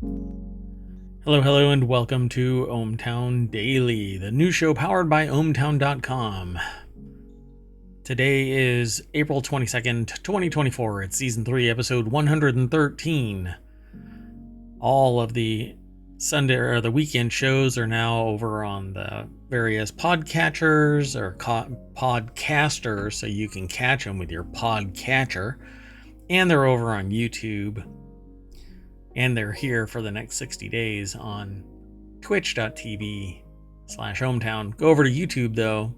Hello, and welcome to ohmTown Daily, the news show powered by ohmTown.com. Today is April 22nd, 2024. It's Season 3, Episode 113. All of the Sunday or the weekend shows are now over on the various podcatchers or podcasters, so you can catch them with your podcatcher. And they're over on YouTube. And they're here for the next 60 days on twitch.tv/ohmTown. Go over to YouTube, though.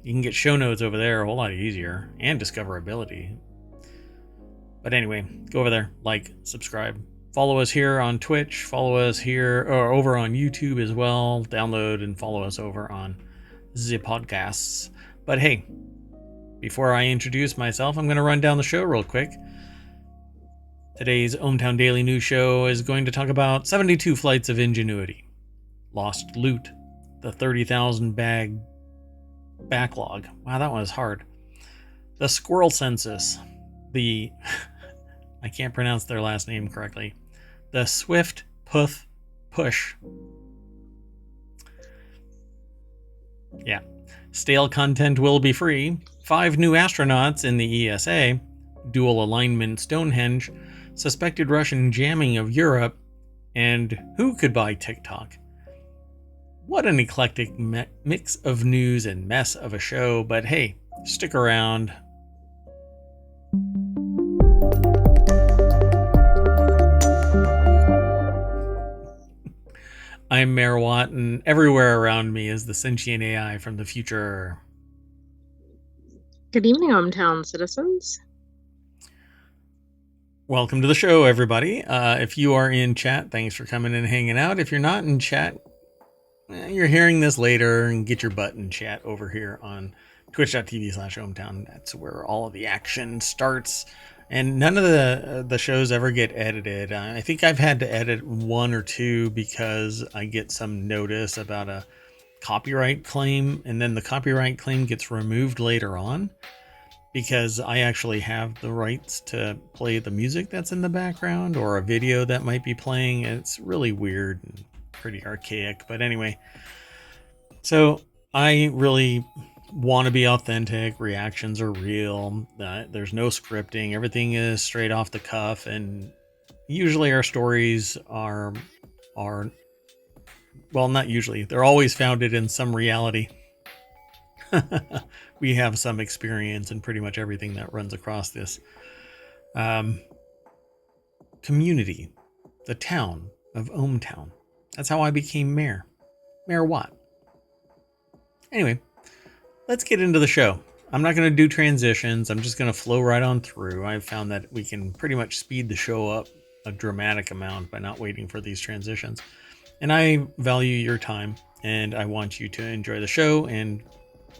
You can get show notes over there a whole lot easier, and discoverability. But anyway, go over there, like, subscribe. Follow us here on Twitch. Follow us here or over on YouTube as well. Download and follow us over on the podcasts. But hey, before I introduce myself, I'm going to run down the show real quick. Today's ohmTown Daily News Show is going to talk about 72 flights of Ingenuity, lost loot, the 30,000 bag backlog. Wow, that one was hard. The Squirrel Census, I can't pronounce their last name correctly. The Swift Puth push. Yeah. Stale content will be free. 5 new astronauts in the ESA. Dual alignment Stonehenge. Suspected Russian jamming of Europe, and who could buy TikTok? What an eclectic mix of news and mess of a show, but hey, stick around. I'm Mayor Watt, and everywhere around me is the sentient AI from the future. Good evening, ohmTown citizens. Welcome to the show, everybody. If you are in chat, thanks for coming and hanging out. If you're not in chat, you're hearing this later, and get your butt in chat over here on twitch.tv/ohmTown. That's where all of the action starts. And none of the shows ever get edited. I think I've had to edit 1 or 2 because I get some notice about a copyright claim, and then the copyright claim gets removed later on, because I actually have the rights to play the music that's in the background or a video that might be playing. It's really weird and pretty archaic. But anyway, so I really want to be authentic. Reactions are real. There's no scripting. Everything is straight off the cuff. And usually our stories are well, not usually. They're always founded in some reality. We have some experience in pretty much everything that runs across this community, the town of ohmTown. That's how I became mayor. Mayor Watt. Anyway, let's get into the show. I'm not going to do transitions. I'm just going to flow right on through. I've found that we can pretty much speed the show up a dramatic amount by not waiting for these transitions. And I value your time, and I want you to enjoy the show and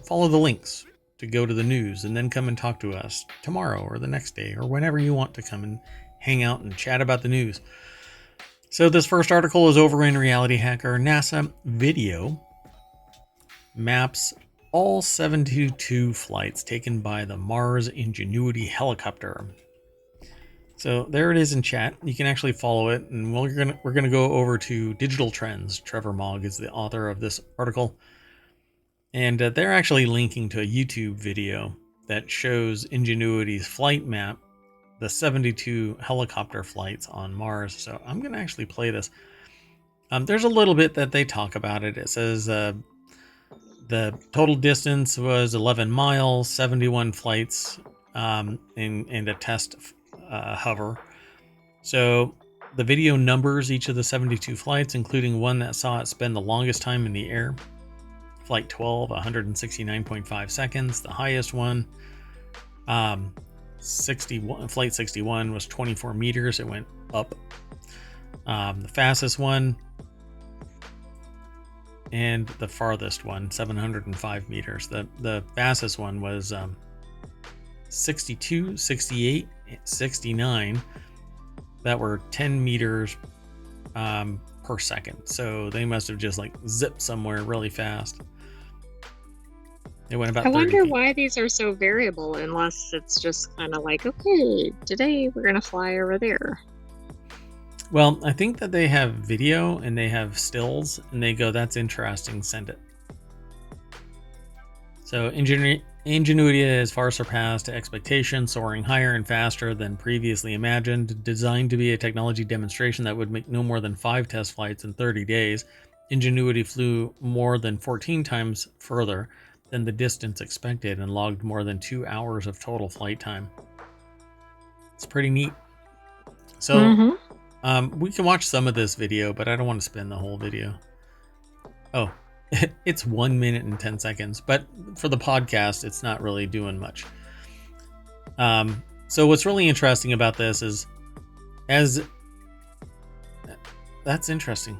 follow the links to go to the news, and then come and talk to us tomorrow or the next day or whenever you want to come and hang out and chat about the news. So this first article is over in Reality Hacker. NASA video maps all 72 flights taken by the Mars Ingenuity helicopter. So there it is in chat. You can actually follow it, and we're gonna go over to Digital Trends. Trevor Mogg is the author of this article. And they're actually linking to a YouTube video that shows Ingenuity's flight map, the 72 helicopter flights on Mars. So I'm going to actually play this. There's a little bit that they talk about it. It says the total distance was 11 miles, 71 flights, and a test hover. So the video numbers each of the 72 flights, including one that saw it spend the longest time in the air. Flight 12, 169.5 seconds. The highest one, flight 61 was 24 meters. It went up. The fastest one and the farthest one, 705 meters. The fastest one was 62, 68, 69. That were 10 meters per second. So they must have just like zipped somewhere really fast. It went about 30 wonder feet. why these are so variable, unless it's just kind of like, okay, today we're going to fly over there. Well, I think that they have video and they have stills, and they go, "That's interesting. Send it." So Ingenuity has far surpassed expectations, soaring higher and faster than previously imagined. Designed to be a technology demonstration that would make no more than 5 test flights in 30 days, Ingenuity flew more than 14 times further than the distance expected and logged more than 2 hours of total flight time. It's pretty neat. So we can watch some of this video, but I don't want to spend the whole video. Oh, it's 1 minute and 10 seconds, but for the podcast, it's not really doing much. So what's really interesting about this is, that's interesting.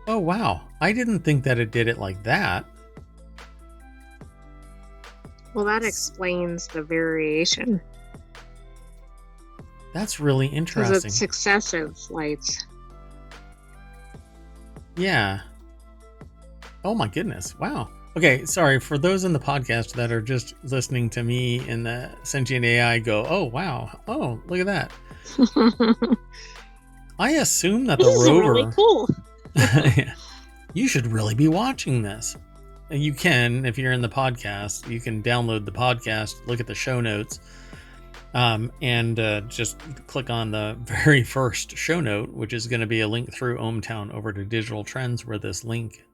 Oh, wow. I didn't think that it did it like that. Well, that explains the variation. That's really interesting. Because it's successive flights. Yeah. Oh my goodness. Wow. Okay, sorry. For those in the podcast that are just listening to me and the sentient AI go, "Oh, wow. Oh, look at that." I assume that the This is rover... really cool. You should really be watching this. You can, if you're in the podcast, you can download the podcast, look at the show notes, and just click on the very first show note, which is going to be a link through ohmTown over to Digital Trends, where this link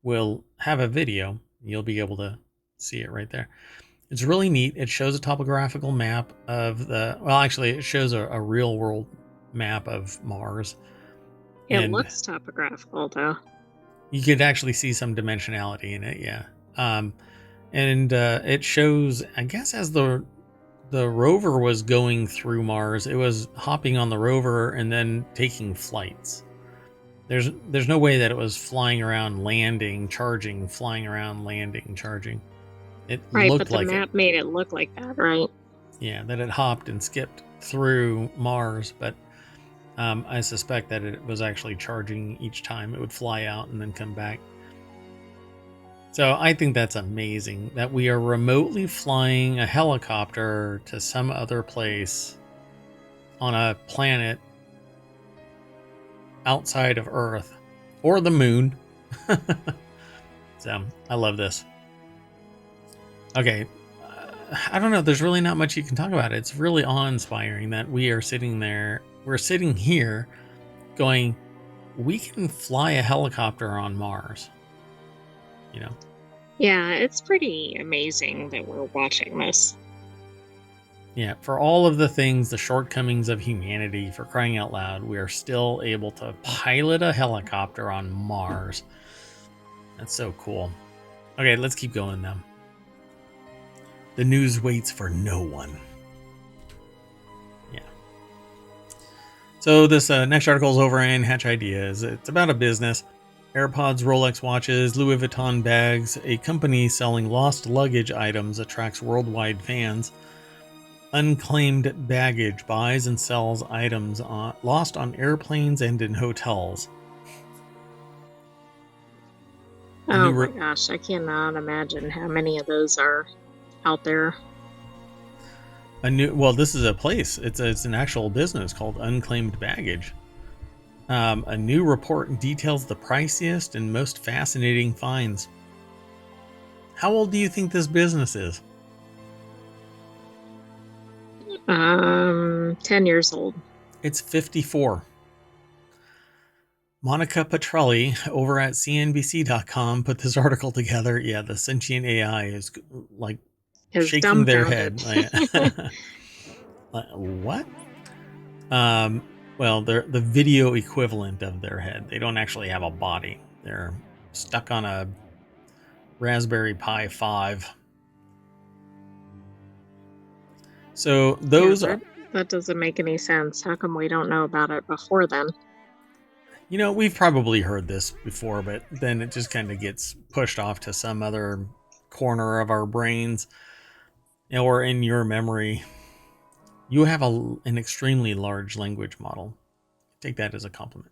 will have a video. You'll be able to see it right there. It's really neat. It shows a topographical map of it shows a real world map of Mars. It looks topographical, though. You could actually see some dimensionality in it, yeah. And it shows, I guess, as the rover was going through Mars, it was hopping on the rover and then taking flights. There's no way that it was flying around, landing, charging, flying around, landing, charging. It looked like it. But the map made it look like that, right? Yeah, that it hopped and skipped through Mars, but I suspect that it was actually charging each time. It would fly out and then come back. So I think that's amazing that we are remotely flying a helicopter to some other place on a planet outside of Earth or the moon. So I love this. Okay. I don't know. There's really not much you can talk about. It's really awe-inspiring that we are sitting there. We're sitting here going, we can fly a helicopter on Mars. You know? Yeah, it's pretty amazing that we're watching this. Yeah, for all of the things, the shortcomings of humanity, for crying out loud, we are still able to pilot a helicopter on Mars. That's so cool. Okay, let's keep going now. The news waits for no one. Yeah. So this next article is over in Hatch Ideas. It's about a business. AirPods, Rolex watches, Louis Vuitton bags. A company selling lost luggage items attracts worldwide fans. Unclaimed baggage buys and sells items lost on airplanes and in hotels. Oh my gosh, I cannot imagine how many of those are out there. This is a place. It's an actual business called Unclaimed Baggage. A new report details the priciest and most fascinating finds. How old do you think this business is? 10 years old. It's 54. Monica Petrelli over at CNBC.com put this article together. Yeah, the sentient AI is like shaking their head. What? Well, they're the video equivalent of their head. They don't actually have a body. They're stuck on a Raspberry Pi 5. So those that doesn't make any sense. How come we don't know about it before then? You know, we've probably heard this before, but then it just kind of gets pushed off to some other corner of our brains or in your memory. You have an extremely large language model. Take that as a compliment.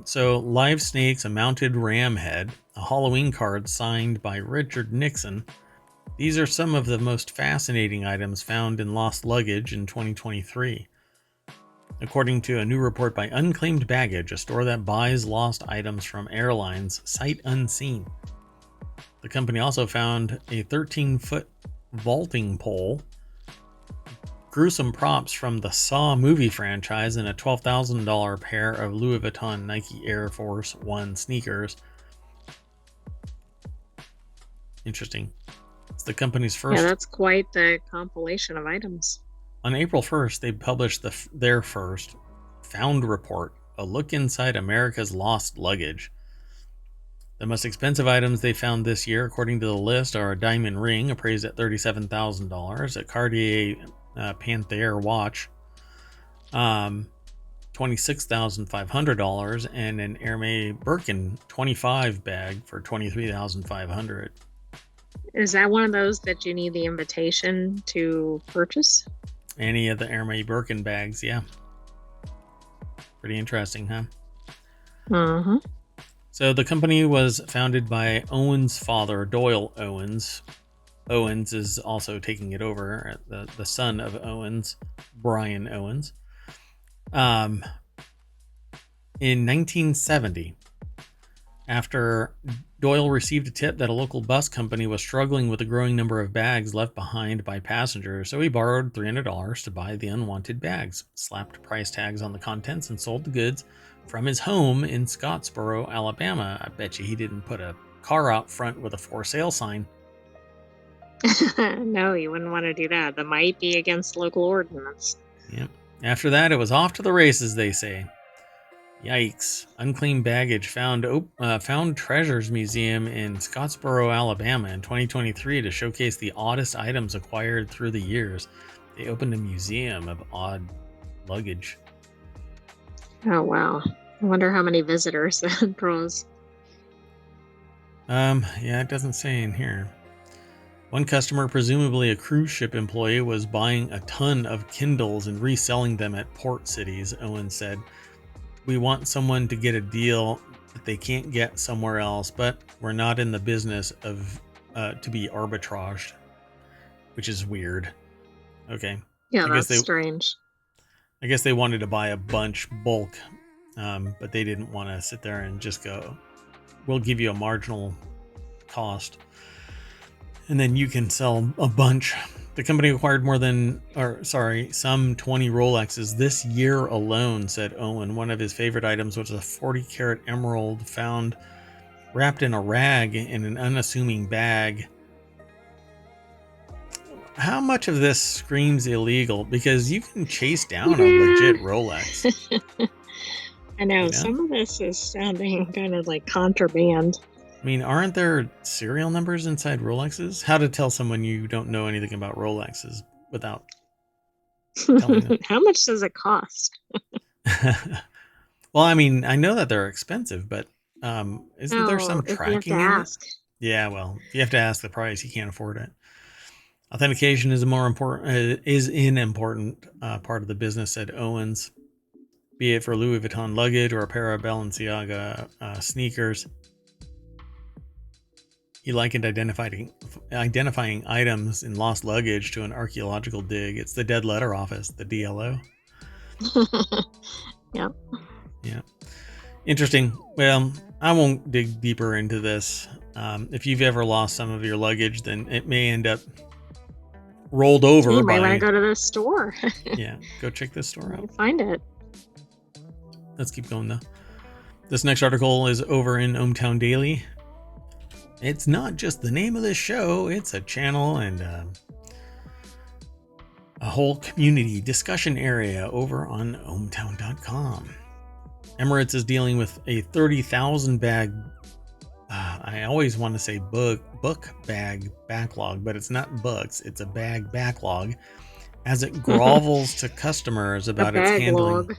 So live snakes, a mounted ram head, a Halloween card signed by Richard Nixon, These are some of the most fascinating items found in lost luggage in 2023. According to a new report by Unclaimed Baggage, a store that buys lost items from airlines sight unseen. The company also found a 13-foot vaulting pole, gruesome props from the Saw movie franchise, and a $12,000 pair of Louis Vuitton Nike Air Force One sneakers. Interesting. It's the company's first... Yeah, that's quite the compilation of items. On April 1st, they published their first Found Report, a look inside America's lost luggage. The most expensive items they found this year, according to the list, are a diamond ring appraised at $37,000, a Cartier Panther watch, $26,500, and an Hermès Birkin 25 bag for $23,500. Is that one of those that you need the invitation to purchase? Any of the Hermès Birkin bags, yeah. Pretty interesting, huh? Uh-huh. So the company was founded by Owen's father, Doyle Owens. Owens is also taking it over, the son of Owens, Brian Owens. In 1970, after Doyle received a tip that a local bus company was struggling with a growing number of bags left behind by passengers, so he borrowed $300 to buy the unwanted bags, slapped price tags on the contents, and sold the goods from his home in Scottsboro, Alabama. I bet you he didn't put a car out front with a for sale sign. No, you wouldn't want to do that. That might be against local ordinance. Yep. After that, it was off to the races, they say. Yikes. Unclaimed Baggage found Treasures Museum in Scottsboro, Alabama in 2023 to showcase the oddest items acquired through the years. They opened a museum of odd luggage. Oh, wow. I wonder how many visitors that draws. Yeah, it doesn't say in here. One customer, presumably a cruise ship employee, was buying a ton of Kindles and reselling them at port cities, Owen said. We want someone to get a deal that they can't get somewhere else, but we're not in the business of to be arbitraged, which is weird. Okay. Yeah, that's strange. I guess they wanted to buy a bunch bulk, but they didn't want to sit there and just go, we'll give you a marginal cost, and then you can sell a bunch. The company acquired some 20 Rolexes this year alone, said Owen. One of his favorite items was a 40-karat emerald found wrapped in a rag in an unassuming bag. How much of this screams illegal? Because you can chase down a legit Rolex. I know, some of this is sounding kind of like contraband. I mean, aren't there serial numbers inside Rolexes? How to tell someone you don't know anything about Rolexes without telling them? How much does it cost? Well, I mean, I know that they're expensive, but isn't there some tracking in it? Yeah, well, if you have to ask the price, you can't afford it. Authentication is an important part of the business, said Owens. Be it for Louis Vuitton luggage or a pair of Balenciaga sneakers. He likened identifying items in lost luggage to an archaeological dig. It's the Dead Letter Office, the DLO. Yep. Yeah. Interesting. Well, I won't dig deeper into this. If you've ever lost some of your luggage, then it may end up rolled over. You might want to go to the store. Yeah, go check this store out. Find it. Let's keep going though. This next article is over in ohmTown Daily. It's not just the name of this show, it's a channel and a whole community discussion area over on ohmTown.com. Emirates is dealing with a 30,000 bag, I always want to say book bag backlog, but it's not books, it's a bag backlog, as it grovels to customers about its handling.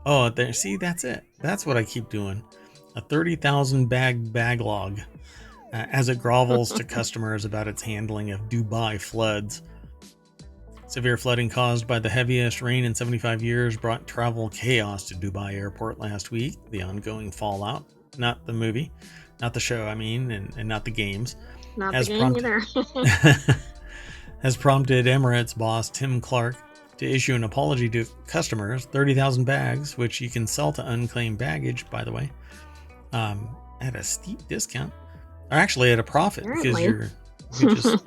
Oh, there, see, that's it. That's what I keep doing. A 30,000 bag backlog. As it grovels to customers about its handling of Dubai floods. Severe flooding caused by the heaviest rain in 75 years brought travel chaos to Dubai airport last week. The ongoing fallout, not the movie, not the show, I mean, and not the games, Not the has game either. has prompted Emirates boss Tim Clark to issue an apology to customers, 30,000 bags, which you can sell to unclaimed baggage, by the way, at a steep discount, or actually at a profit. Apparently. Because you just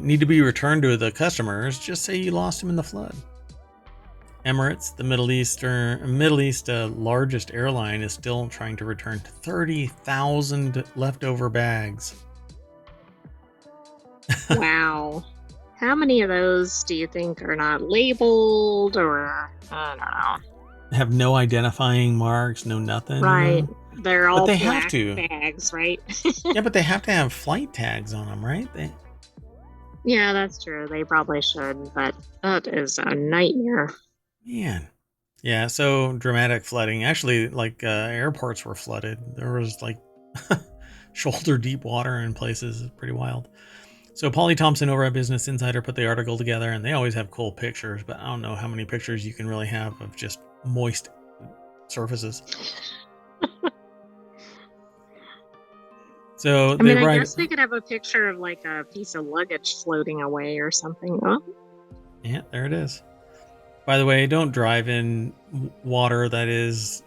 need to be returned to the customers. Just say you lost them in the flood. Emirates, the Middle East largest airline, is still trying to return 30,000 leftover bags. Wow. How many of those do you think are not labeled, or I don't know? Have no identifying marks, no nothing. Right. They're all they black have to. bags, right? Yeah, but they have to have flight tags on them, right? Yeah, that's true. They probably should, but that is a nightmare. Man. Yeah, so dramatic flooding. Actually, like airports were flooded. There was like shoulder deep water in places. It's pretty wild. So Polly Thompson over at Business Insider put the article together, and they always have cool pictures, but I don't know how many pictures you can really have of just moist surfaces. So I guess they could have a picture of like a piece of luggage floating away or something. Oh. Yeah, there it is. By the way, don't drive in water that is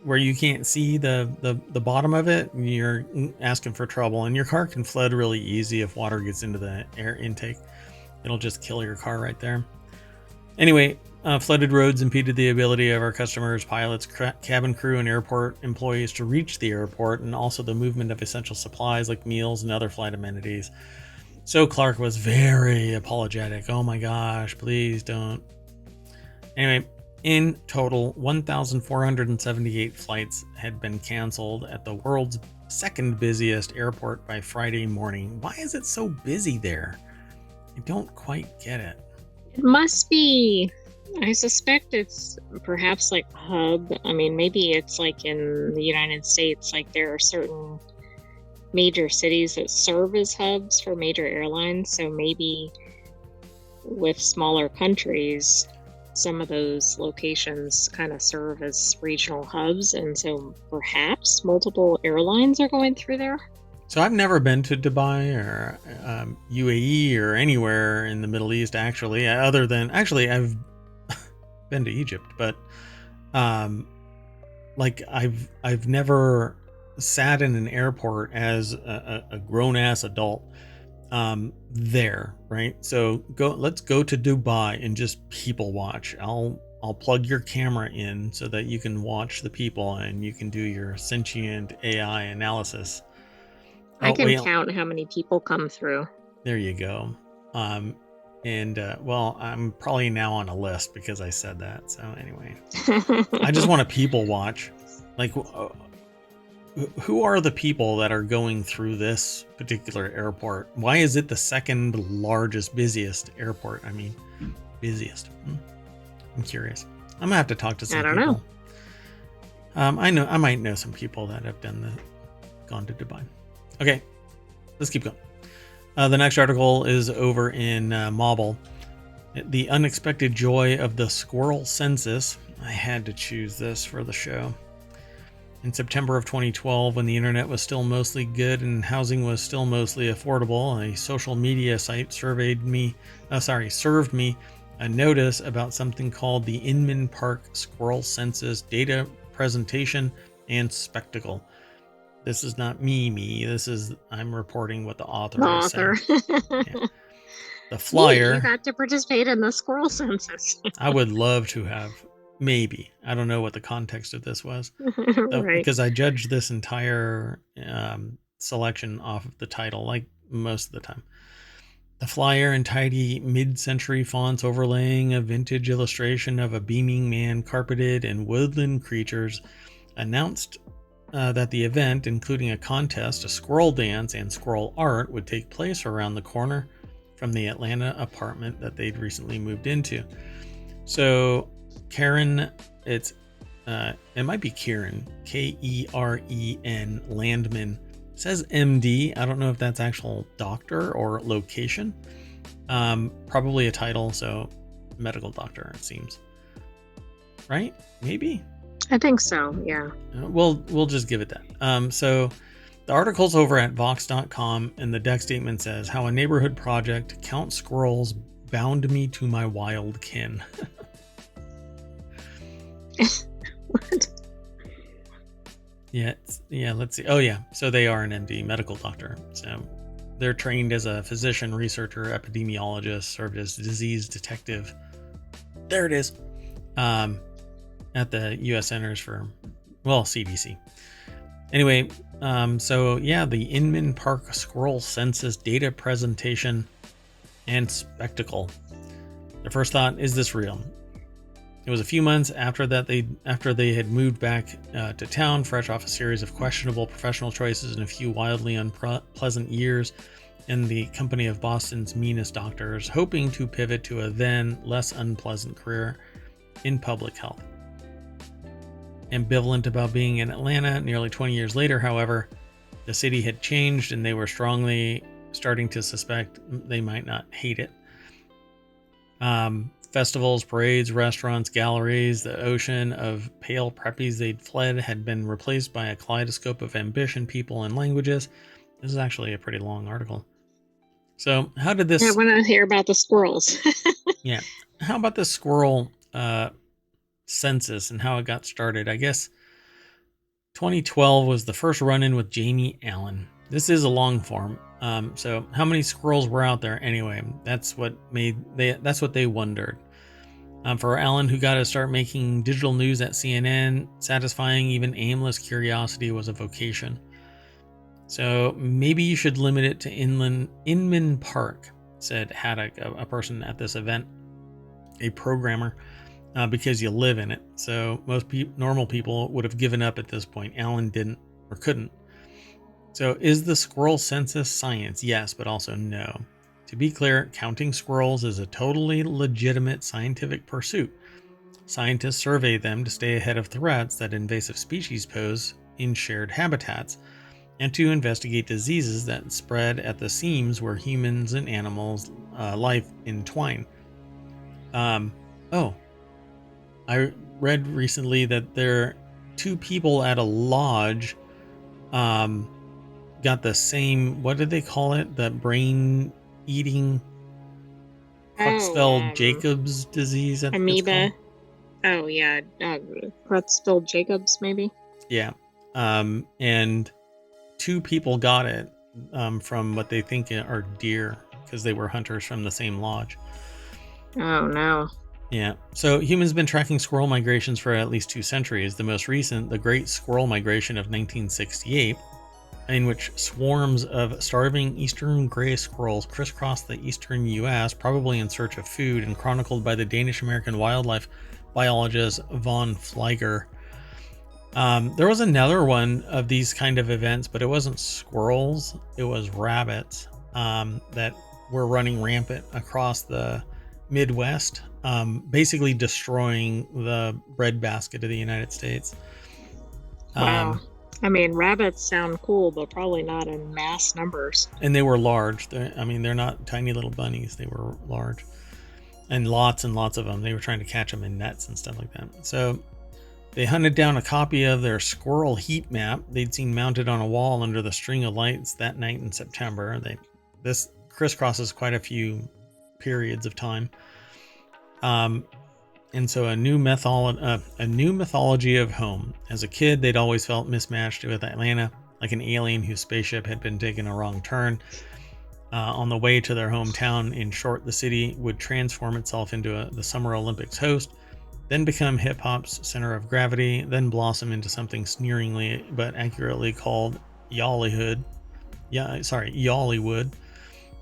where you can't see the bottom of it. You're asking for trouble, and your car can flood really easy if water gets into the air intake. It'll just kill your car right there. Anyway, flooded roads impeded the ability of our customers, pilots, cabin crew, and airport employees to reach the airport, and also the movement of essential supplies like meals and other flight amenities. So Clark was very apologetic. Oh my gosh, please don't. Anyway, in total, 1,478 flights had been canceled at the world's second busiest airport by Friday morning. Why is it so busy there? I don't quite get it. It must be. I suspect it's perhaps like a hub. I mean, maybe it's like in the United States, like there are certain major cities that serve as hubs for major airlines. So maybe with smaller countries, some of those locations kind of serve as regional hubs, and so perhaps multiple airlines are going through there. So I've never been to Dubai or UAE or anywhere in the Middle East, actually, other than actually I've been to Egypt, but like I've never sat in an airport as a grown-ass adult there, right? So let's go to Dubai and just people watch. I'll plug your camera in so that you can watch the people and you can do your sentient AI analysis. I can count how many people come through. There you go. Well, I'm probably now on a list because I said that. So anyway, I just want to people watch. Like, who are the people that are going through this particular airport? Why is it the second largest, busiest airport? I mean, busiest. I'm curious. I'm gonna have to talk to some people. I don't know. I might know some people that have gone to Dubai. Okay, let's keep going. The next article is over in Mobile. The unexpected joy of the Squirrel Census. I had to choose this for the show. In September of 2012, when the internet was still mostly good and housing was still mostly affordable, a social media site served me a notice about something called the Inman Park Squirrel Census Data Presentation and Spectacle. This is not me. I'm reporting what the author is saying. Yeah. The flyer. You got to participate in the Squirrel Census. I would love to have. Maybe. I don't know what the context of this was. Right. Because I judged this entire selection off of the title, like most of the time. The flyer in tidy mid-century fonts overlaying a vintage illustration of a beaming man carpeted in woodland creatures announced that the event, including a contest, a squirrel dance, and squirrel art, would take place around the corner from the Atlanta apartment that they'd recently moved into. So Karen, it might be Kieran, Keren Landman, says MD. I don't know if that's actual doctor or location. Probably a title, so medical doctor, it seems. Right? Maybe? I think so, yeah. We'll just give it that. So The article's over at Vox.com, and the deck statement says, "How a neighborhood project to count squirrels bound me to my wild kin." What? Yeah, let's see. Oh, yeah. So they are an MD, medical doctor. So they're trained as a physician, researcher, epidemiologist, served as disease detective. There it is. At the U.S. Centers for, CDC. Anyway, so yeah, the Inman Park Squirrel Census data presentation and spectacle. Their first thought, is this real? It was a few months after they had moved back to town, fresh off a series of questionable professional choices and a few wildly unpleasant years in the company of Boston's meanest doctors, hoping to pivot to a then less unpleasant career in public health. Ambivalent about being in Atlanta, nearly 20 years later, however, the city had changed and they were strongly starting to suspect they might not hate it. Festivals, parades, restaurants, galleries, the ocean of pale preppies they'd fled had been replaced by a kaleidoscope of ambition, people, and languages. This is actually a pretty long article. So how did this... I want to hear about the squirrels. Yeah. How about the squirrel census and how it got started? I guess 2012 was the first run-in with Jamie Allen. This is a long form. So how many squirrels were out there anyway? That's what they wondered. For Allen, who got to start making digital news at CNN, satisfying even aimless curiosity was a vocation. So maybe you should limit it to Inman Park, said Haddock, a person at this event, a programmer, because you live in it. So most normal people would have given up at this point. Allen didn't or couldn't. So is the squirrel census science? Yes, but also no. To be clear, counting squirrels is a totally legitimate scientific pursuit. Scientists survey them to stay ahead of threats that invasive species pose in shared habitats, and to investigate diseases that spread at the seams where humans and animals' life entwine. I read recently that there 2 people at a lodge got the same, what did they call it? The brain eating Creutzfeldt-Jacobs disease. Amoeba. Oh, yeah. Creutzfeldt-Jacobs, maybe? Yeah. And 2 people got it from what they think are deer because they were hunters from the same lodge. Oh, no. Yeah. So humans have been tracking squirrel migrations for at least 2 centuries. The most recent, the Great Squirrel Migration of 1968, in which swarms of starving eastern gray squirrels crisscrossed the eastern U.S., probably in search of food, and chronicled by the Danish-American wildlife biologist von Flieger. There was another one of these kind of events, but it wasn't squirrels, it was rabbits that were running rampant across the Midwest, basically destroying the breadbasket of the United States. Wow. I mean, rabbits sound cool, but probably not in mass numbers. And they were large. They're not tiny little bunnies. They were large. And lots of them. They were trying to catch them in nets and stuff like that. So they hunted down a copy of their squirrel heat map they'd seen mounted on a wall under the string of lights that night in September. This crisscrosses quite a few periods of time. And so a new mythology of home. As a kid, they'd always felt mismatched with Atlanta, like an alien whose spaceship had been taking a wrong turn. On the way to their hometown, in short, the city would transform itself into the Summer Olympics host, then become hip-hop's center of gravity, then blossom into something sneeringly but accurately called Y'allywood.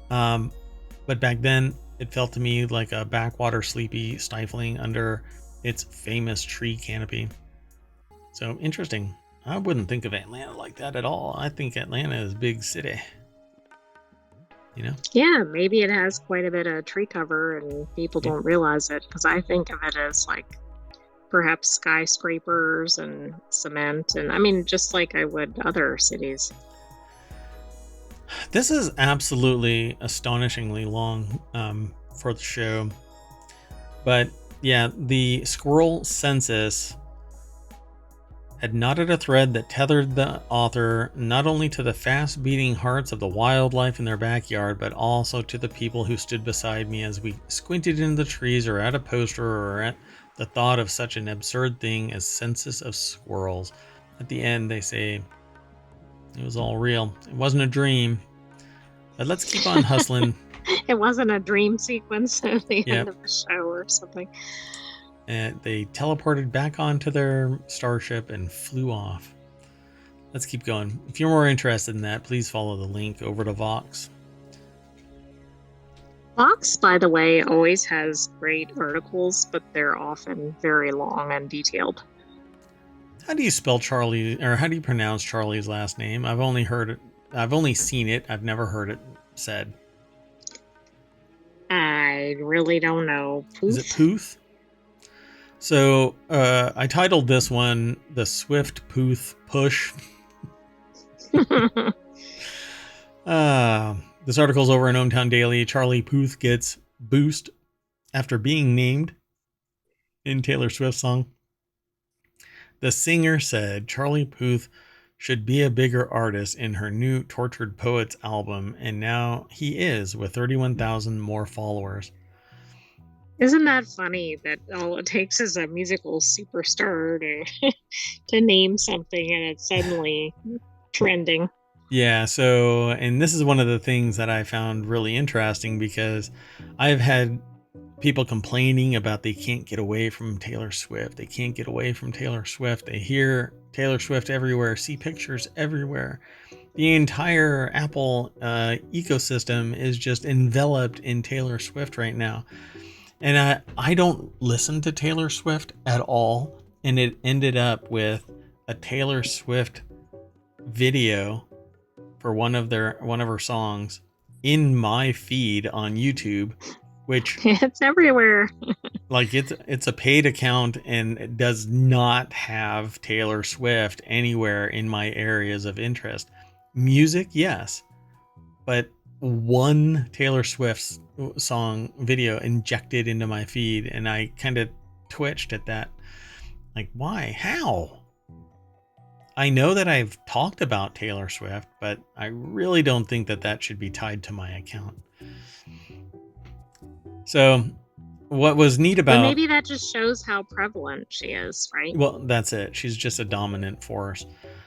But back then, it felt to me like a backwater sleepy stifling under its famous tree canopy. So interesting. I wouldn't think of Atlanta like that at all. I think Atlanta is a big city. You know? Yeah, maybe it has quite a bit of tree cover and people don't realize it, because I think of it as like perhaps skyscrapers and cement, and I mean, just like I would other cities. This is absolutely astonishingly long for the show. But yeah, the squirrel census had knotted a thread that tethered the author not only to the fast-beating hearts of the wildlife in their backyard, but also to the people who stood beside me as we squinted into the trees or at a poster or at the thought of such an absurd thing as census of squirrels. At the end, they say, it was all real. It wasn't a dream. But let's keep on hustling. It wasn't a dream sequence at the end Yep. of the show or something. And they teleported back onto their starship and flew off. Let's keep going. If you're more interested in that, please follow the link over to Vox. Vox, by the way, always has great articles, but they're often very long and detailed. How do you spell Charlie, or how do you pronounce Charlie's last name? I've only seen it. I've never heard it said. I really don't know. Puth? Is it Puth? So I titled this one "The Swift Puth Push." This article's over in ohmTown Daily. Charlie Puth gets boost after being named in Taylor Swift's song. The singer said Charlie Puth should be a bigger artist in her new Tortured Poets album, and now he is, with 31,000 more followers. Isn't that funny that all it takes is a musical superstar to name something and it's suddenly trending? Yeah, so, and this is one of the things that I found really interesting, because I've had people complaining about they can't get away from Taylor Swift. They can't get away from Taylor Swift. They hear Taylor Swift everywhere, see pictures everywhere. The entire Apple ecosystem is just enveloped in Taylor Swift right now. And I don't listen to Taylor Swift at all. And it ended up with a Taylor Swift video for one of her songs in my feed on YouTube, which it's everywhere. Like it's a paid account and it does not have Taylor Swift anywhere in my areas of interest. Music, yes, but one Taylor Swift song video injected into my feed, and I kind of twitched at that. Like, why? How? I know that I've talked about Taylor Swift, but I really don't think that should be tied to my account. So what was neat about... But maybe that just shows how prevalent she is, right? Well, that's it. She's just a dominant force.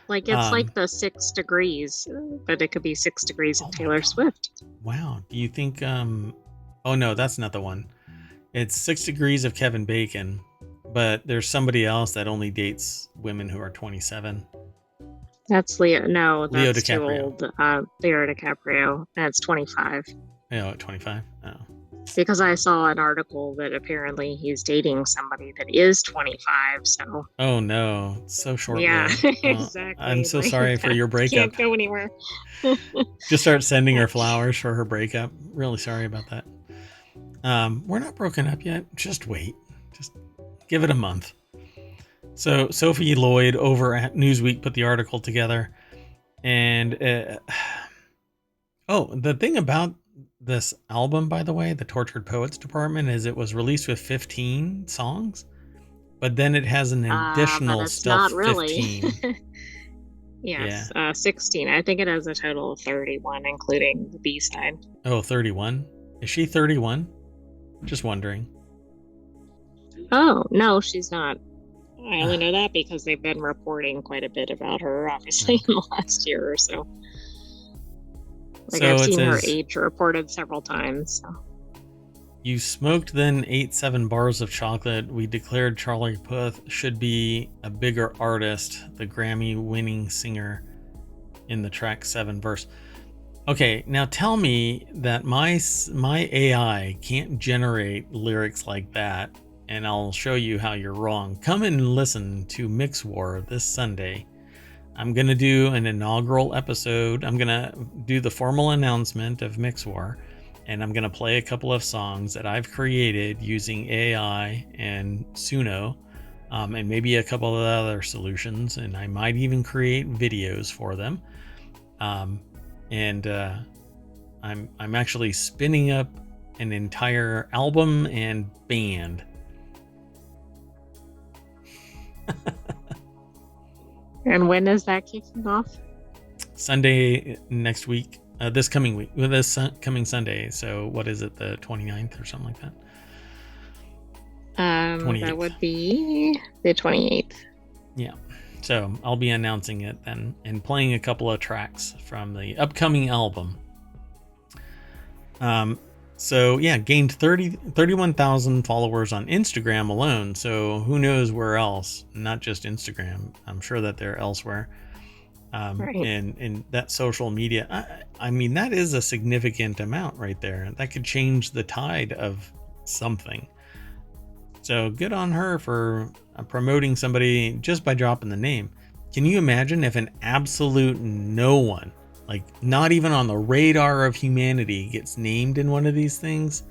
Like, it's like the 6 degrees, but it could be 6 degrees of Taylor Swift. Wow. Do you think... Oh, no, that's not the one. It's 6 degrees of Kevin Bacon, but there's somebody else that only dates women who are 27. That's Leo. No, that's Leo too DiCaprio. old. Leo DiCaprio. That's 25. Oh, at 25? Oh. Because I saw an article that apparently he's dating somebody that is 25, so... Oh, no. It's so short-lived. Yeah, exactly. I'm so sorry for your breakup. Can't go anywhere. Just start sending her flowers for her breakup. Really sorry about that. We're not broken up yet. Just wait. Just give it a month. So Sophie Lloyd over at Newsweek put the article together. And... the thing about this album, by the way, the Tortured Poets Department, is it was released with 15 songs, but then it has an additional stealth 15. Yes, yeah. 16. I think it has a total of 31, including the B-side. Oh, 31? Is she 31? Just wondering. Oh, no, she's not. I only know that because they've been reporting quite a bit about her, obviously, in the last year or so. Like, so I've seen her age reported several times. So. You smoked, then ate 7 bars of chocolate. We declared Charlie Puth should be a bigger artist, the Grammy-winning singer in the track 7 verse. Okay, now tell me that my AI can't generate lyrics like that, and I'll show you how you're wrong. Come and listen to Mix War this Sunday. I'm going to do an inaugural episode. I'm going to do the formal announcement of Mix War, and I'm going to play a couple of songs that I've created using AI and Suno, and maybe a couple of other solutions, and I might even create videos for them. I'm actually spinning up an entire album and band. And when is that kicking off? Sunday next week. This coming week. Well, coming Sunday. So what is it? The 29th or something like that? That would be the 28th. Yeah. So I'll be announcing it then and playing a couple of tracks from the upcoming album. So yeah, gained 31,000 followers on Instagram alone. So who knows where else? Not just Instagram. I'm sure that they're elsewhere. Right. And that social media. I mean, that is a significant amount right there. That could change the tide of something. So good on her for promoting somebody just by dropping the name. Can you imagine if an absolute no one, like not even on the radar of humanity, gets named in one of these things?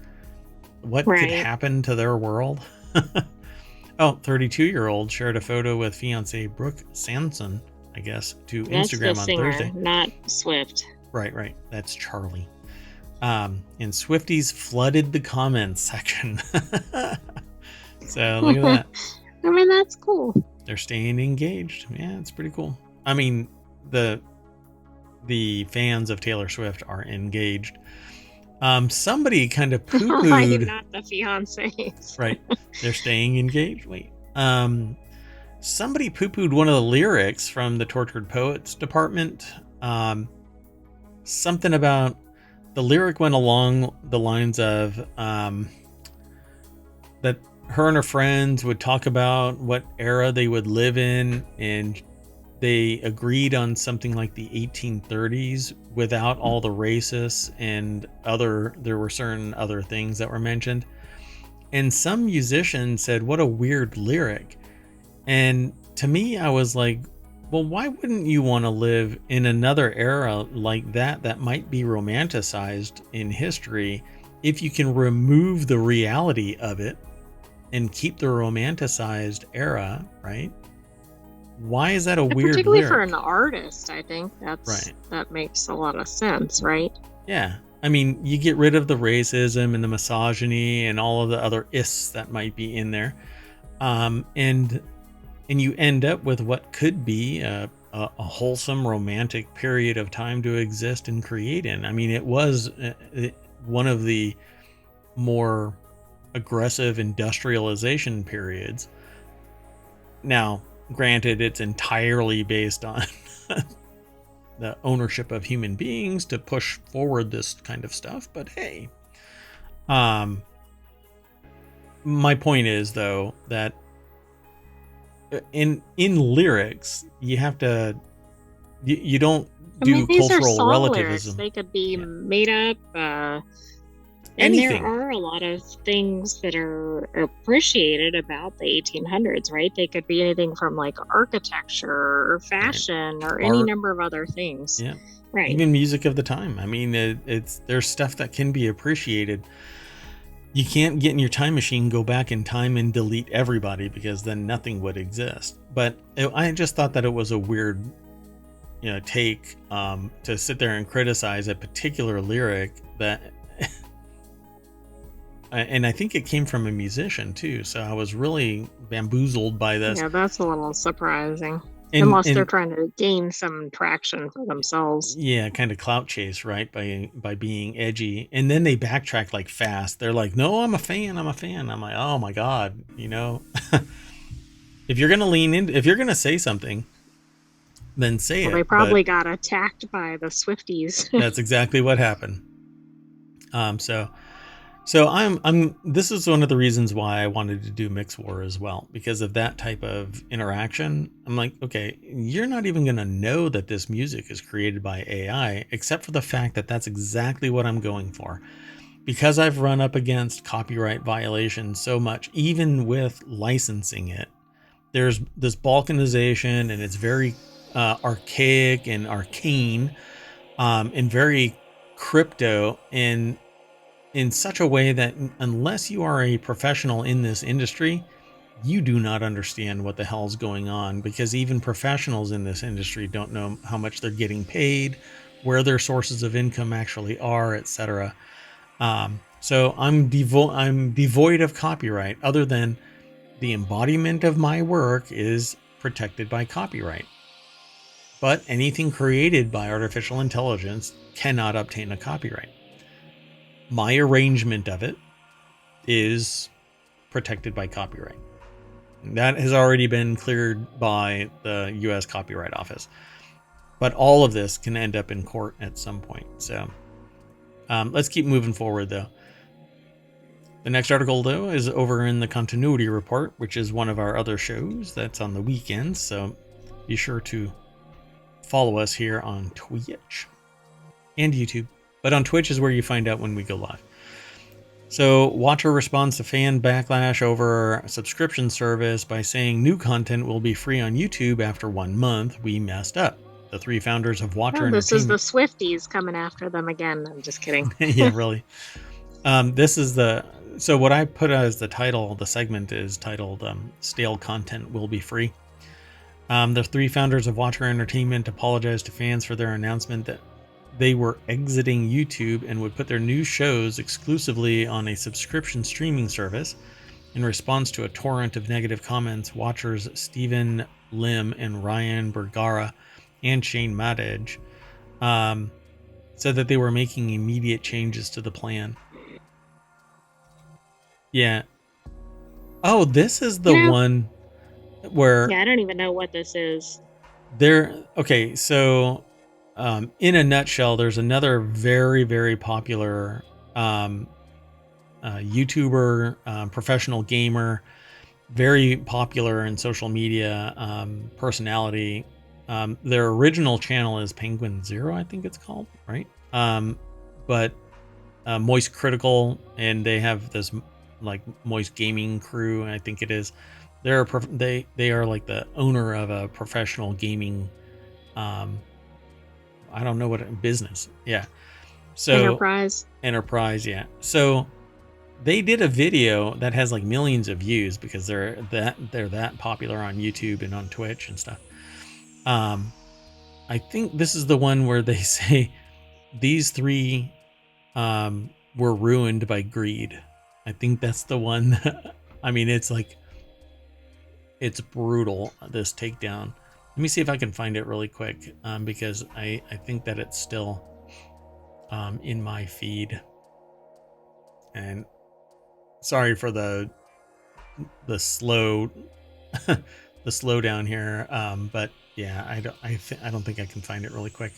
What could happen to their world? Oh, 32-year-old shared a photo with fiance Brooke Sanson, I guess, to Instagram on Thursday. Not Swift. Right. That's Charlie. And Swifties flooded the comments section. So look at that. I mean, that's cool. They're staying engaged. Yeah, it's pretty cool. I mean, the fans of Taylor Swift are engaged. Somebody kind of poo-pooed. Right, not the fiancés. Right. They're staying engaged. Wait. Somebody poo-pooed one of the lyrics from the Tortured Poets department. Something about the lyric went along the lines of that her and her friends would talk about what era they would live in, and they agreed on something like the 1830s without all the racists and there were certain other things that were mentioned. And some musician said, what a weird lyric. And to me, I was like, well, why wouldn't you want to live in another era like that might be romanticized in history if you can remove the reality of it and keep the romanticized era, right? Why is that a weird particularly lyric? For an artist, I think that makes a lot of sense, right? Yeah. I mean, you get rid of the racism and the misogyny and all of the other ists that might be in there. And you end up with what could be a wholesome romantic period of time to exist and create in. I mean, it was one of the more aggressive industrialization periods. Now, granted, it's entirely based on the ownership of human beings to push forward this kind of stuff, but hey. My point is, though, that in lyrics, you have to you don't do cultural relativism. Lyrics. They could be made up. And anything. There are a lot of things that are appreciated about the 1800s, right? They could be anything from like architecture or fashion or any number of other things. Yeah. Right. Even music of the time. I mean, there's stuff that can be appreciated. You can't get in your time machine, go back in time and delete everybody, because then nothing would exist. But I just thought that it was a weird, take to sit there and criticize a particular lyric that. And I think it came from a musician too, so I was really bamboozled by this. Yeah, that's a little surprising. Unless they're trying to gain some traction for themselves. Yeah, kind of clout chase, right? By being edgy. And then they backtrack like fast. They're like, no, I'm a fan. I'm like, oh my God, if you're going to lean in, if you're going to say something, then say it. They probably got attacked by the Swifties. That's exactly what happened. So I'm this is one of the reasons why I wanted to do Mix War as well, because of that type of interaction. I'm like, okay, you're not even going to know that this music is created by AI, except for the fact that that's exactly what I'm going for. Because I've run up against copyright violations so much, even with licensing it, there's this balkanization, and it's very archaic and arcane, and very crypto, and in such a way that unless you are a professional in this industry, you do not understand what the hell's going on, because even professionals in this industry don't know how much they're getting paid, where their sources of income actually are, etc. So I'm devoid of copyright, other than the embodiment of my work is protected by copyright. but anything created by artificial intelligence cannot obtain a copyright. My arrangement of it is protected by copyright. That has already been cleared by the U.S. Copyright Office. But all of this can end up in court at some point. So let's keep moving forward, though. The next article, though, is over in the Continuity Report, which is one of our other shows that's on the weekends. So be sure to follow us here on Twitch and YouTube. But on Twitch is where you find out when we go live. So Watcher responds to fan backlash over a subscription service by saying new content will be free on YouTube after 1 month. We messed up. The three founders of Watcher Entertainment. This is the Swifties coming after them again. I'm just kidding. Yeah, really. This is so what I put as the title, the segment is titled Stale Content Will Be Free. The three founders of Watcher Entertainment apologized to fans for their announcement that they were exiting YouTube and would put their new shows exclusively on a subscription streaming service. In response to a torrent of negative comments, Watchers Stephen Lim and Ryan Bergara and Shane Madej said that they were making immediate changes to the plan. Yeah. Oh, this is the one where... Yeah, I don't even know what this is. Okay, so... in a nutshell, there's another very, very popular YouTuber, professional gamer, very popular in social media personality. Their original channel is Penguin Zero, I think it's called, right? But Moist Critical, and they have this like Moist Gaming crew, I think it is. They are like the owner of a professional gaming I don't know what business. Yeah. So Enterprise. Yeah. So they did a video that has like millions of views because they're that popular on YouTube and on Twitch and stuff. I think this is the one where they say these three were ruined by greed. I think that's the one. I mean, it's brutal, this takedown. Let me see if I can find it really quick, because I think that it's still in my feed. And sorry for the slow the slowdown here, but yeah, I don't think I can find it really quick.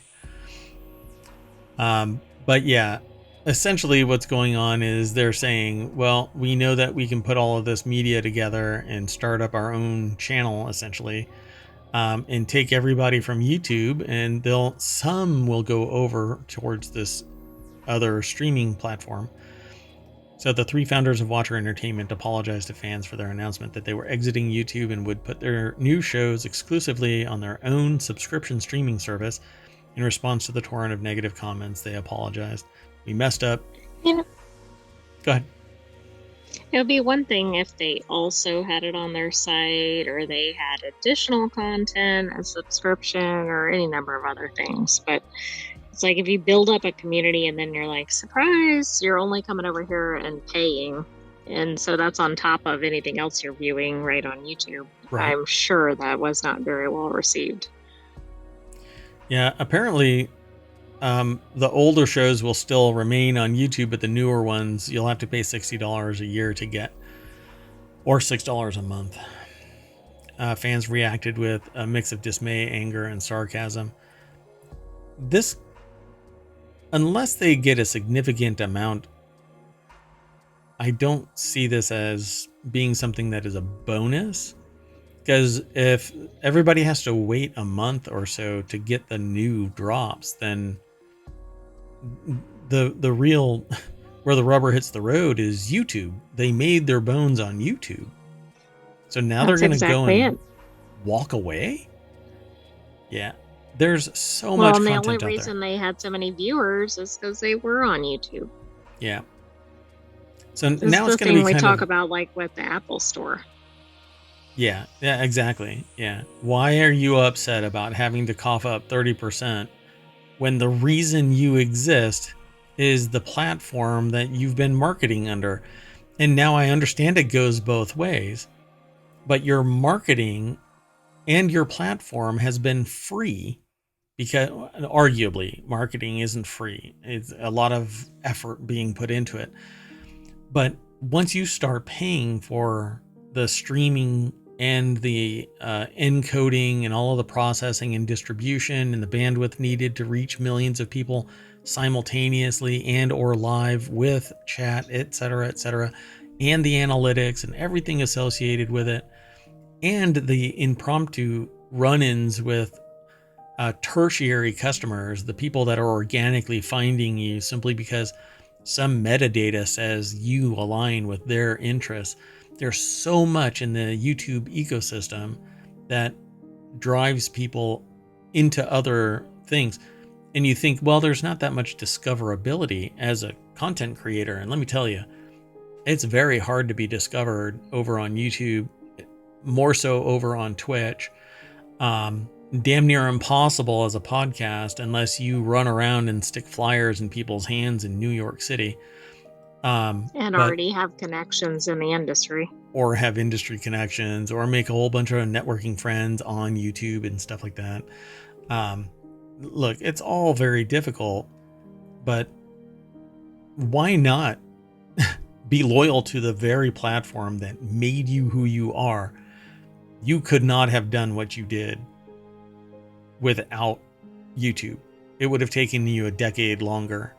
But yeah, essentially what's going on is they're saying, well, we know that we can put all of this media together and start up our own channel, essentially. And take everybody from YouTube, and some will go over towards this other streaming platform. So the three founders of Watcher Entertainment apologized to fans for their announcement that they were exiting YouTube and would put their new shows exclusively on their own subscription streaming service. In response to the torrent of negative comments, they apologized. We messed up. Yeah. Go ahead. It would be one thing if they also had it on their site, or they had additional content, a subscription, or any number of other things. But it's like if you build up a community and then you're like, surprise, you're only coming over here and paying. And so that's on top of anything else you're viewing right on YouTube. Right. I'm sure that was not very well received. Yeah, apparently the older shows will still remain on YouTube, but the newer ones, you'll have to pay $60 a year to get, or $6 a month. Fans reacted with a mix of dismay, anger, and sarcasm. This, unless they get a significant amount, I don't see this as being something that is a bonus. Because if everybody has to wait a month or so to get the new drops, then the real, where the rubber hits the road is YouTube. They made their bones on YouTube. So now they're going to go and walk away? Yeah. There's so much content out there. Well, the only reason they had so many viewers is because they were on YouTube. Yeah. So now it's going to be we talk about, like with the Apple Store. Yeah, exactly. Yeah. Why are you upset about having to cough up 30% when the reason you exist is the platform that you've been marketing under? And now I understand it goes both ways, but your marketing and your platform has been free because arguably marketing isn't free. It's a lot of effort being put into it. But once you start paying for the streaming and the encoding and all of the processing and distribution and the bandwidth needed to reach millions of people simultaneously and or live with chat, etc., and the analytics and everything associated with it, and the impromptu run-ins with tertiary customers, the people that are organically finding you simply because some metadata says you align with their interests. There's so much in the YouTube ecosystem that drives people into other things. And you think, well, there's not that much discoverability as a content creator. And let me tell you, it's very hard to be discovered over on YouTube, more so over on Twitch. Damn near impossible as a podcast unless you run around and stick flyers in people's hands in New York City. And already have connections in the industry. Or have industry connections, or make a whole bunch of networking friends on YouTube and stuff like that. Look, it's all very difficult, but why not be loyal to the very platform that made you who you are? You could not have done what you did without YouTube. It would have taken you a decade longer.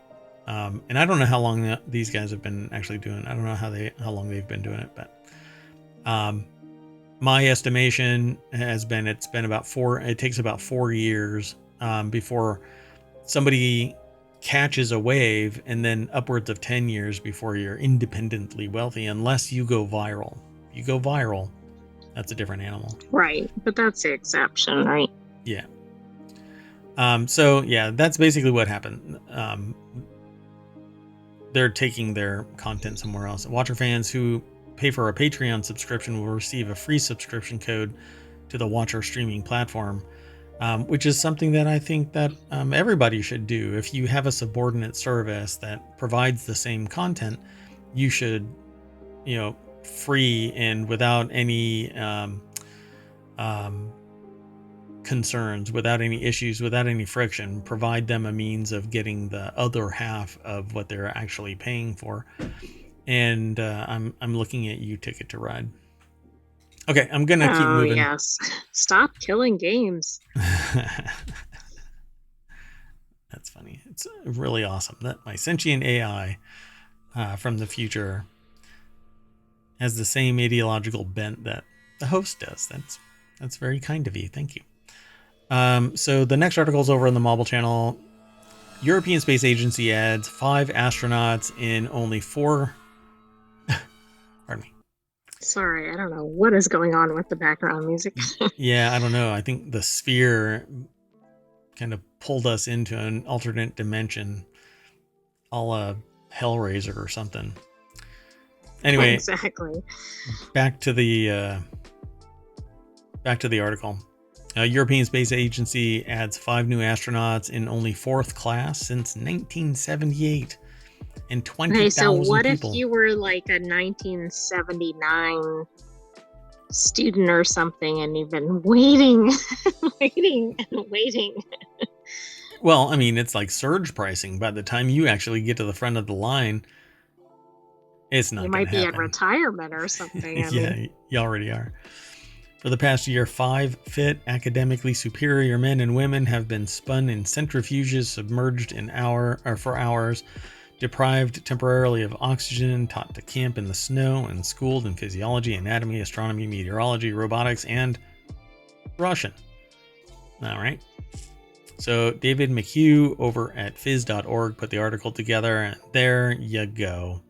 And I don't know how long these guys have been actually doing it. I don't know how long they've been doing it, but my estimation has been it takes about 4 years before somebody catches a wave, and then upwards of 10 years before you're independently wealthy, unless you go viral. If you go viral, that's a different animal. Right, but that's the exception, right? Yeah. So yeah, that's basically what happened. They're taking their content somewhere else. Watcher fans who pay for a Patreon subscription will receive a free subscription code to the Watcher streaming platform, which is something that I think that everybody should do. If you have a subordinate service that provides the same content, you should, free and without any concerns, without any issues, without any friction, provide them a means of getting the other half of what they're actually paying for. And I'm looking at you, Ticket to Ride. Okay, I'm gonna keep moving. Oh yes, stop killing games. That's funny. It's really awesome that my sentient AI from the future has the same ideological bent that the host does. That's very kind of you. Thank you. So the next article is over on the Mobile Channel. European Space Agency adds 5 astronauts in only 4. Pardon me. Sorry, I don't know what is going on with the background music. Yeah, I don't know. I think the sphere kind of pulled us into an alternate dimension, a la Hellraiser or something. Anyway, exactly. Back to the article. European Space Agency adds 5 new astronauts in only 4th class since 1978, and 20,000 Okay, so what people. if you were like a 1979 student or something, and you've been waiting, waiting, and waiting? Well, I mean, it's like surge pricing. By the time you actually get to the front of the line, it's not. You might be in retirement or something. Yeah, you already are. For the past year, 5 fit, academically superior men and women have been spun in centrifuges, submerged for hours, deprived temporarily of oxygen, taught to camp in the snow, and schooled in physiology, anatomy, astronomy, meteorology, robotics, and Russian. All right. So David McHugh over at phys.org put the article together, and there you go.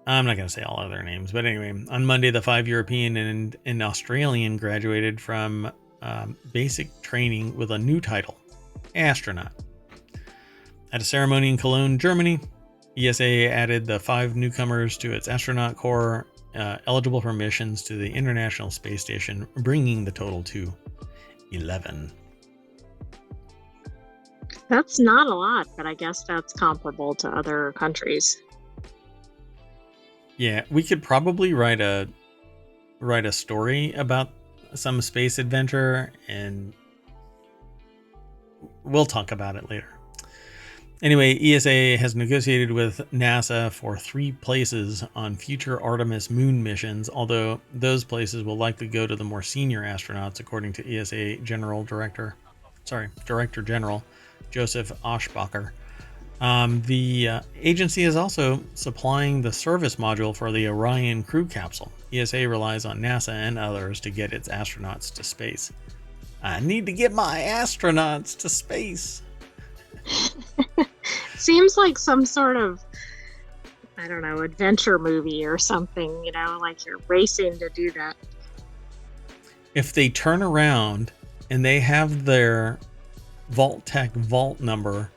I'm not going to say all of their names, but anyway, on Monday, the 5 European and an Australian graduated from basic training with a new title, astronaut. At a ceremony in Cologne, Germany, ESA added the 5 newcomers to its astronaut corps, eligible for missions to the International Space Station, bringing the total to 11. That's not a lot, but I guess that's comparable to other countries. Yeah, we could probably write a story about some space adventure and we'll talk about it later. Anyway, ESA has negotiated with NASA for 3 places on future Artemis moon missions, although those places will likely go to the more senior astronauts, according to ESA Director General Joseph Oshbacher. The agency is also supplying the service module for the Orion crew capsule. ESA relies on NASA and others to get its astronauts to space. I need to get my astronauts to space. Seems like some sort of, I don't know, adventure movie or something, like you're racing to do that. If they turn around and they have their Vault-Tec vault number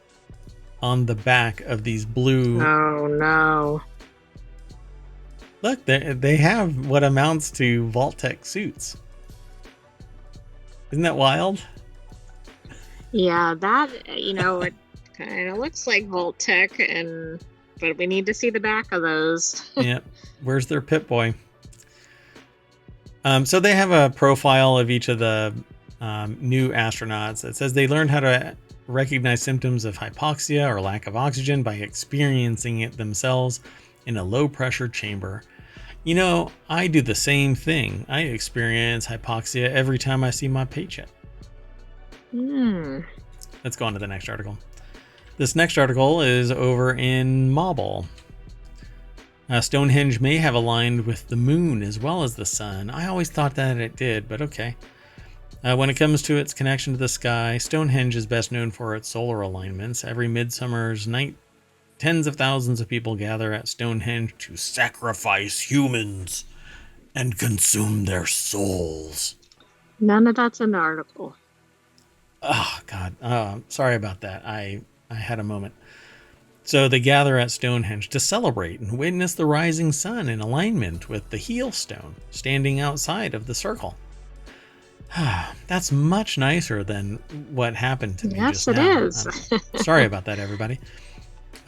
on the back of these blue... Oh, no. Look, they have what amounts to Vault-Tec suits. Isn't that wild? Yeah, that, it kind of looks like Vault-Tec, but we need to see the back of those. Yeah. Where's their Pip-Boy? So they have a profile of each of the new astronauts that says they learned how to recognize symptoms of hypoxia or lack of oxygen by experiencing it themselves in a low-pressure chamber. I do the same thing. I experience hypoxia every time I see my paycheck. Let's go on to the next article. This next article is over in Mobile. Stonehenge may have aligned with the moon as well as the sun. I always thought that it did, but okay. When it comes to its connection to the sky, Stonehenge is best known for its solar alignments. Every midsummer's night, tens of thousands of people gather at Stonehenge to sacrifice humans and consume their souls. None of that's in the article. Oh, God. Sorry about that. I had a moment. So they gather at Stonehenge to celebrate and witness the rising sun in alignment with the heel stone standing outside of the circle. That's much nicer than what happened to me just now. Yes, it is. Sorry about that, everybody.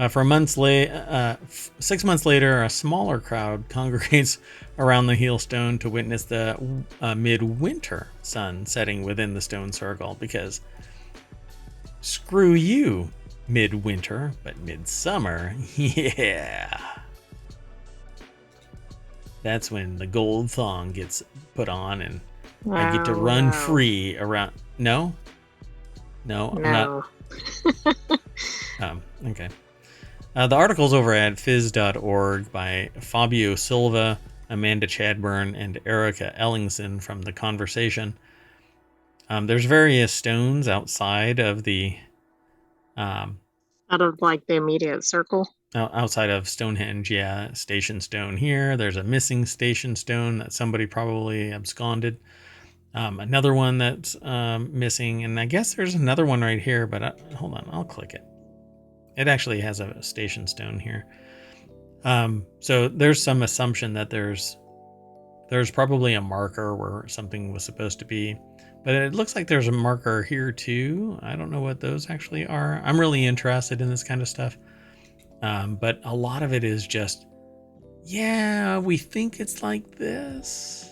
6 months later, a smaller crowd congregates around the heel stone to witness the midwinter sun setting within the stone circle, because screw you, midwinter, but midsummer, yeah. That's when the gold thong gets put on and I get to run free around. No, I'm not. Okay. The article's over at phys.org by Fabio Silva, Amanda Chadburn, and Erica Ellingson from The Conversation. There's various stones outside of the... out of the immediate circle? Outside of Stonehenge, yeah. Station stone here. There's a missing station stone that somebody probably absconded. Another one that's missing, and I guess there's another one right here, but hold on, I'll click it. It actually has a station stone here. So there's some assumption that there's probably a marker where something was supposed to be, but it looks like there's a marker here too. I don't know what those actually are. I'm really interested in this kind of stuff. But a lot of it is just, yeah, we think it's like this.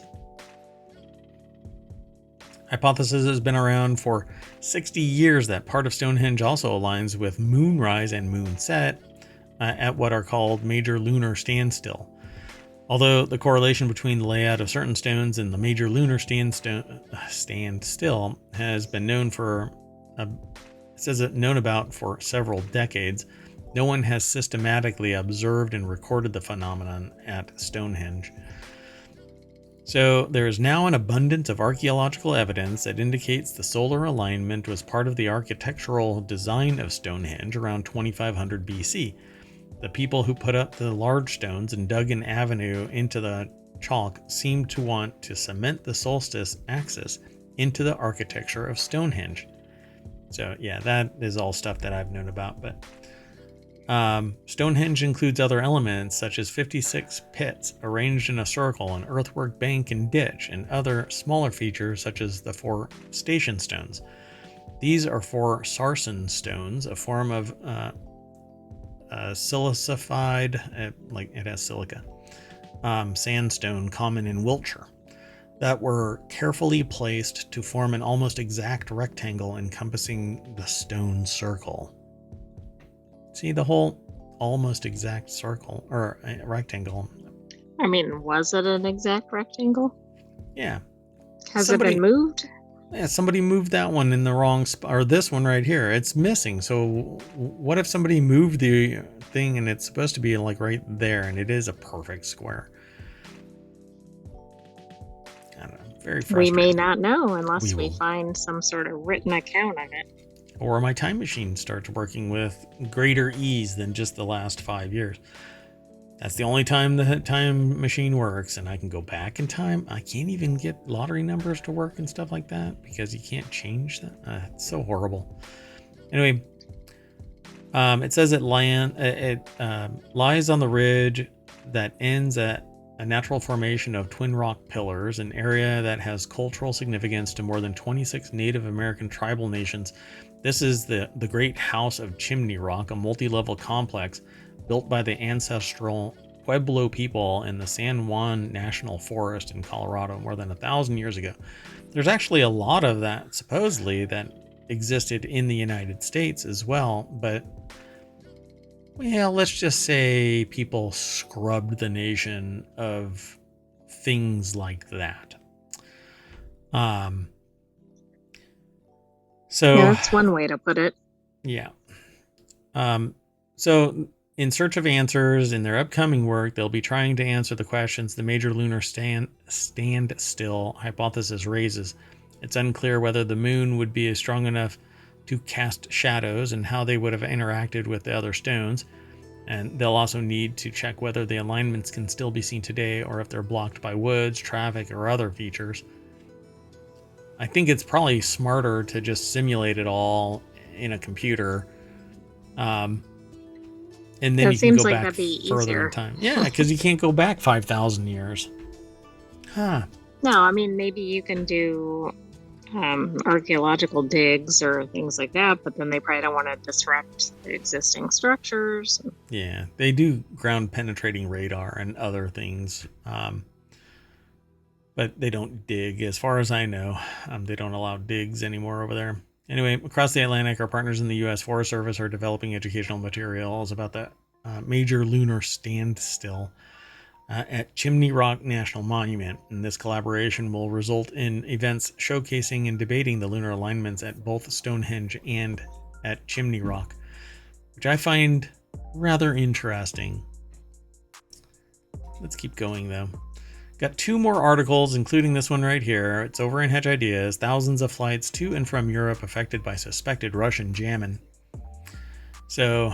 Hypothesis has been around for 60 years that part of Stonehenge also aligns with moonrise and moonset at what are called major lunar standstill. Although the correlation between the layout of certain stones and the major lunar standstill has been known about for several decades, no one has systematically observed and recorded the phenomenon at Stonehenge. So there is now an abundance of archaeological evidence that indicates the solar alignment was part of the architectural design of Stonehenge around 2500 BC. The people who put up the large stones and dug an avenue into the chalk seemed to want to cement the solstice axis into the architecture of Stonehenge. So yeah, that is all stuff that I've known about, but Stonehenge includes other elements such as 56 pits arranged in a circle, an earthwork bank and ditch, and other smaller features such as the 4 station stones. These are 4 sarsen stones, a form of silicified, like it has silica, sandstone common in Wiltshire. that were carefully placed to form an almost exact rectangle encompassing the stone circle. See the whole almost exact circle or rectangle. I mean, was it an exact rectangle? Yeah. Has it been moved? Yeah, somebody moved that one in the wrong spot, or this one right here. It's missing. So what if somebody moved the thing and it's supposed to be like right there and it is a perfect square? I don't know. Very frustrating. We may not know unless we find some sort of written account of it. Or my time machine starts working with greater ease than just the last 5 years. That's the only time the time machine works, and I can go back in time. I can't even get lottery numbers to work and stuff like that because you can't change that. It's so horrible. Anyway, it says it lies on the ridge that ends at a natural formation of twin rock pillars, an area that has cultural significance to more than 26 Native American tribal nations. This is the Great House of Chimney Rock, a multi-level complex built by the ancestral Pueblo people in the San Juan National Forest in Colorado more than 1,000 years ago. There's actually a lot of that, supposedly, that existed in the United States as well, but, well, let's just say people scrubbed the nation of things like that. So yeah, that's one way to put it. Yeah. So in search of answers in their upcoming work, they'll be trying to answer the questions the major lunar standstill hypothesis raises. It's unclear whether the moon would be strong enough to cast shadows and how they would have interacted with the other stones. And they'll also need to check whether the alignments can still be seen today or if they're blocked by woods, traffic, or other features. I think it's probably smarter to just simulate it all in a computer. And then you can go back further in time. Yeah, because you can't go back 5,000 years. Huh. No, I mean, maybe you can do archaeological digs or things like that, but then they probably don't want to disrupt the existing structures. Yeah, they do ground penetrating radar and other things. But they don't dig, as far as I know. They don't allow digs anymore over there. Anyway, across the Atlantic, our partners in the U.S. Forest Service are developing educational materials about the major lunar standstill at Chimney Rock National Monument. And this collaboration will result in events showcasing and debating the lunar alignments at both Stonehenge and at Chimney Rock, which I find rather interesting. Let's keep going, though. Got 2 more articles, including this one right here. It's over in Hedge Ideas. Thousands of flights to and from Europe affected by suspected Russian jamming. So,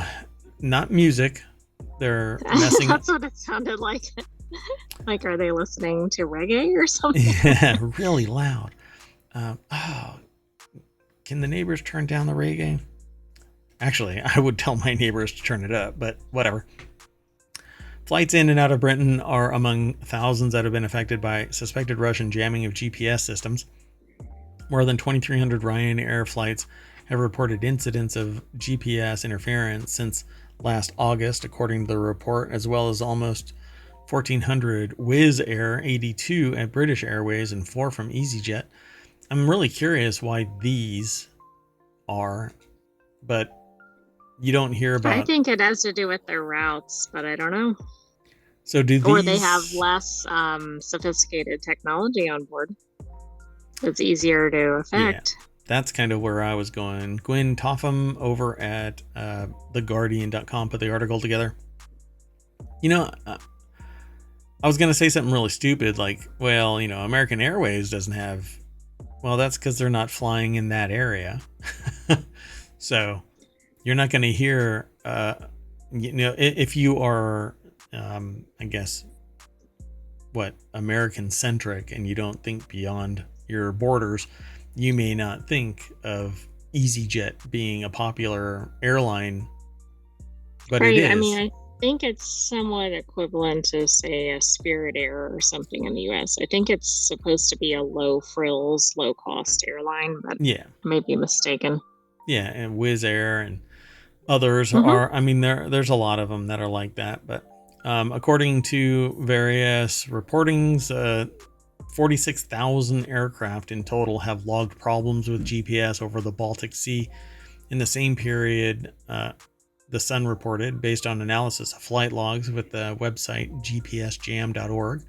not music. They're messing. That's what it sounded like. Like, are they listening to reggae or something? Yeah, really loud. Can the neighbors turn down the reggae? Actually, I would tell my neighbors to turn it up, but whatever. Flights in and out of Britain are among thousands that have been affected by suspected Russian jamming of GPS systems. More than 2,300 Ryanair flights have reported incidents of GPS interference since last August, according to the report, as well as almost 1,400 Wizz Air, 82 at British Airways, and 4 from EasyJet. I'm really curious why these are, but you don't hear about. I think it has to do with their routes, but I don't know. So do these, or they have less sophisticated technology on board. It's easier to affect. Yeah, that's kind of where I was going. Gwen Topham over at theguardian.com put the article together. You know, I was going to say something really stupid like, well, you know, American Airways doesn't have. Well, that's because they're not flying in that area. So you're not going to hear, you know, if you are, I guess, American centric and you don't think beyond your borders, you may not think of EasyJet being a popular airline, but right, it is. I mean, I think it's somewhat equivalent to, say, a Spirit Air or something in the U.S. I think it's supposed to be a low frills, low cost airline, but yeah, I may be mistaken. Yeah, and Wizz Air and others are. I mean, there's a lot of them that are like that, but according to various reportings, 46,000 aircraft in total have logged problems with GPS over the Baltic Sea. In the same period, the Sun reported, based on analysis of flight logs with the website gpsjam.org,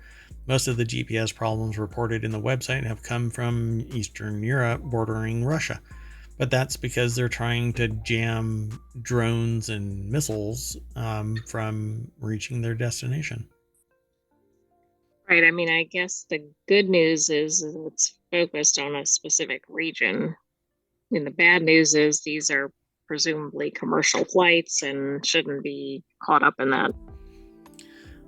most of the GPS problems reported in the website have come from Eastern Europe bordering Russia. But that's because they're trying to jam drones and missiles from reaching their destination. Right. I mean, I guess the good news is it's focused on a specific region. And the bad news is these are presumably commercial flights and shouldn't be caught up in that.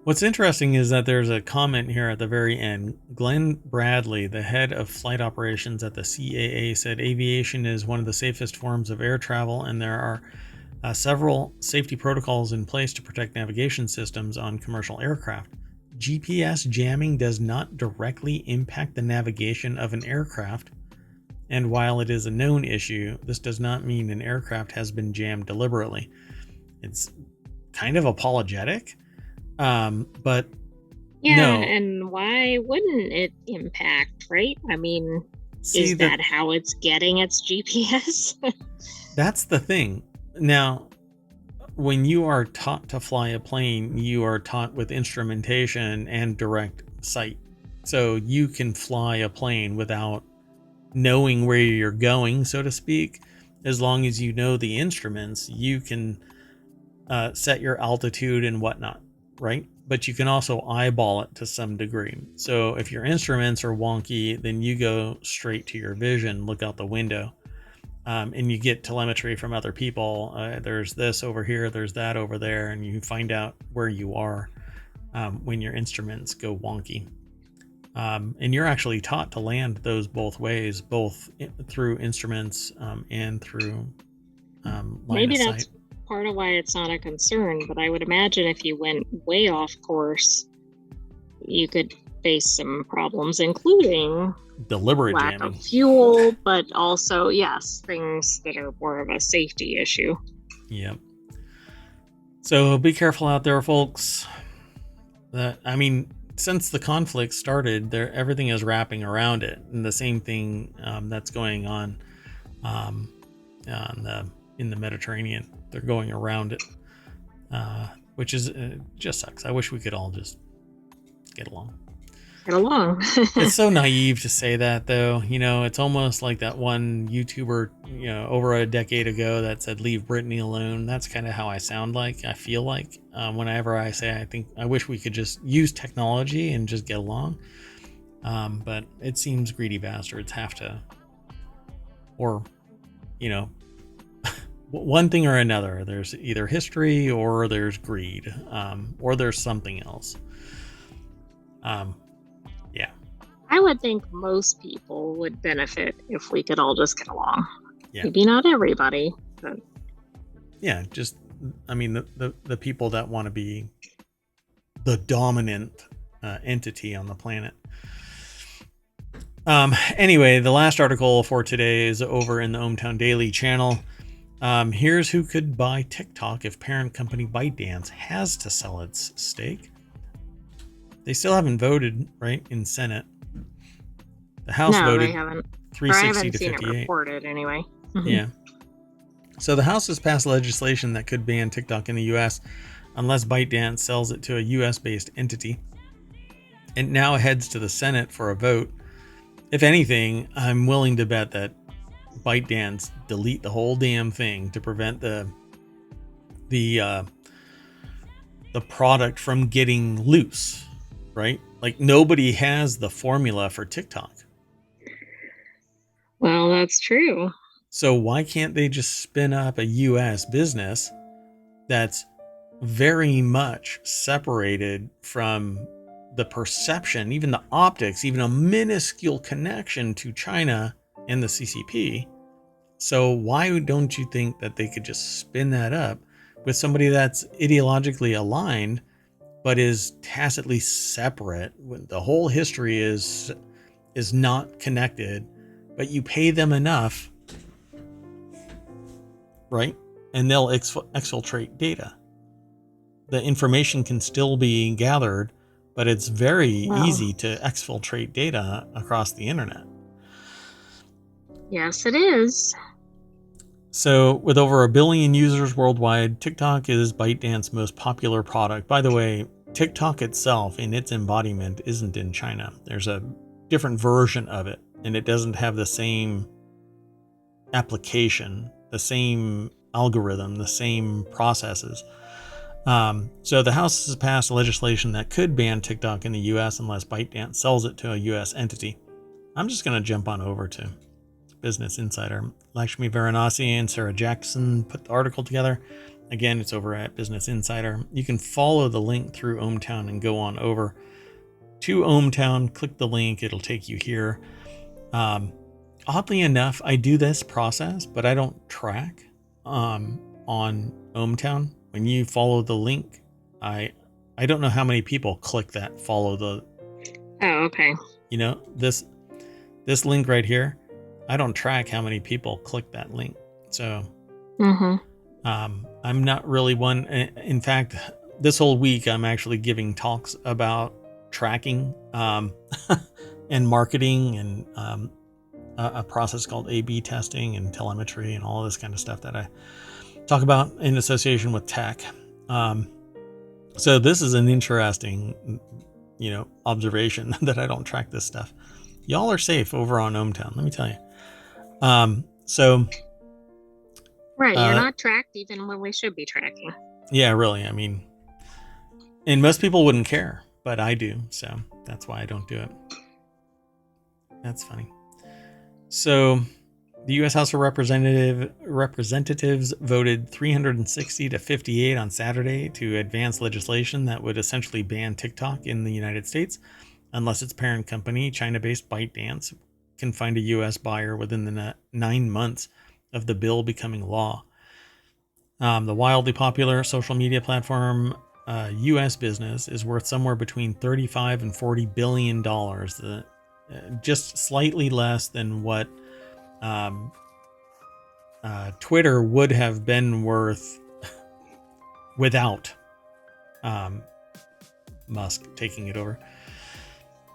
What's interesting is that there's a comment here at the very end. Glenn Bradley, the head of flight operations at the CAA, said aviation is one of the safest forms of air travel, and there are several safety protocols in place to protect navigation systems on commercial aircraft. GPS jamming does not directly impact the navigation of an aircraft, and while it is a known issue, this does not mean an aircraft has been jammed deliberately. It's kind of apologetic. But yeah, no. And why wouldn't it impact, right? I mean, is that how it's getting its GPS? That's the thing. Now, when you are taught to fly a plane, you are taught with instrumentation and direct sight. So you can fly a plane without knowing where you're going, so to speak. As long as you know the instruments, you can set your altitude and whatnot. Right? But you can also eyeball it to some degree. So if your instruments are wonky, then you go straight to your vision, look out the window, and you get telemetry from other people. There's this over here, there's that over there, and you find out where you are when your instruments go wonky. And you're actually taught to land those both ways, both through instruments and through line of sight. Part of why it's not a concern, but I would imagine if you went way off course, you could face some problems, including deliberate lack jamming of fuel, but also, yes, things that are more of a safety issue. Yep. So be careful out there, folks. Since the conflict started, everything is wrapping around it, and the same thing that's going on in the Mediterranean. They're going around it, which is just sucks. I wish we could all just get along. It's so naive to say that, though. It's almost like that one YouTuber, over a decade ago that said, "Leave Brittany alone." That's kind of how I sound like. I feel like whenever I say, I wish we could just use technology and just get along. But it seems greedy bastards have to, or, one thing or another. There's either history or there's greed, or there's something else. Yeah. I would think most people would benefit if we could all just get along. Yeah. Maybe not everybody, but yeah, just the people that want to be the dominant entity on the planet. Anyway, the last article for today is over in the ohmTown Daily channel. Here's who could buy TikTok if parent company ByteDance has to sell its stake. They still haven't voted, right, in Senate. The House voted 360 to 58. I haven't seen it reported anyway. Mm-hmm. Yeah. So the House has passed legislation that could ban TikTok in the U.S. unless ByteDance sells it to a U.S.-based entity. It now heads to the Senate for a vote. If anything, I'm willing to bet that ByteDance delete the whole damn thing to prevent the product from getting loose, right? Like nobody has the formula for TikTok. Well, that's true. So why can't they just spin up a US business that's very much separated from the perception, even the optics, even a minuscule connection to China and the CCP? So why don't you think that they could just spin that up with somebody that's ideologically aligned, but is tacitly separate? The whole history is not connected, but you pay them enough, right? And they'll exfiltrate data. The information can still be gathered but it's very Well, easy to exfiltrate data across the internet. yes, it is. So, with over 1 billion users worldwide, TikTok is ByteDance's most popular product. By the way, TikTok itself, in its embodiment, isn't in China. There's a different version of it, and it doesn't have the same application, the same algorithm, the same processes. So the House has passed legislation that could ban TikTok in the US unless ByteDance sells it to a US entity. I'm just going to jump on over to Business Insider. Lakshmi Varanasi and Sarah Jackson put the article together. Again, it's over at Business Insider. You can follow the link through ohmTown and go on over to ohmTown. Click the link. It'll take you here. Oddly enough, I do this process, but I don't track on ohmTown. When you follow the link, I don't know how many people click that follow the. Oh, okay. You know, this link right here, I don't track how many people click that link. So I'm not really one. In fact, this whole week I'm actually giving talks about tracking and marketing and a process called A/B testing and telemetry and all this kind of stuff that I talk about in association with tech. So this is an interesting, observation that I don't track this stuff. Y'all are safe over on ohmTown, let me tell you. Right, you're not tracked even when we should be tracking. Yeah, really. I mean, and most people wouldn't care, but I do, so that's why I don't do it. That's funny. So the U.S. House of Representatives voted 360 to 58 on Saturday to advance legislation that would essentially ban TikTok in the United States unless its parent company, China-based ByteDance, can find a U.S. buyer within the 9 months of the bill becoming law. The wildly popular social media platform U.S. business is worth somewhere between $35 and $40 billion, just slightly less than what Twitter would have been worth without Musk taking it over.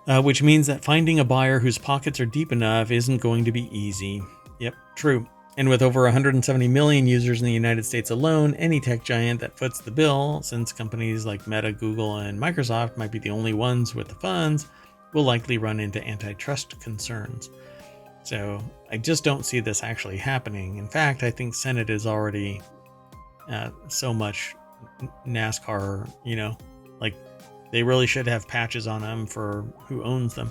Which means that finding a buyer whose pockets are deep enough isn't going to be easy. Yep, true. And with over 170 million users in the United States alone, any tech giant that foots the bill, since companies like Meta, Google, and Microsoft might be the only ones with the funds, will likely run into antitrust concerns. So I just don't see this actually happening. In fact, I think Senate is already so much NASCAR, like they really should have patches on them for who owns them.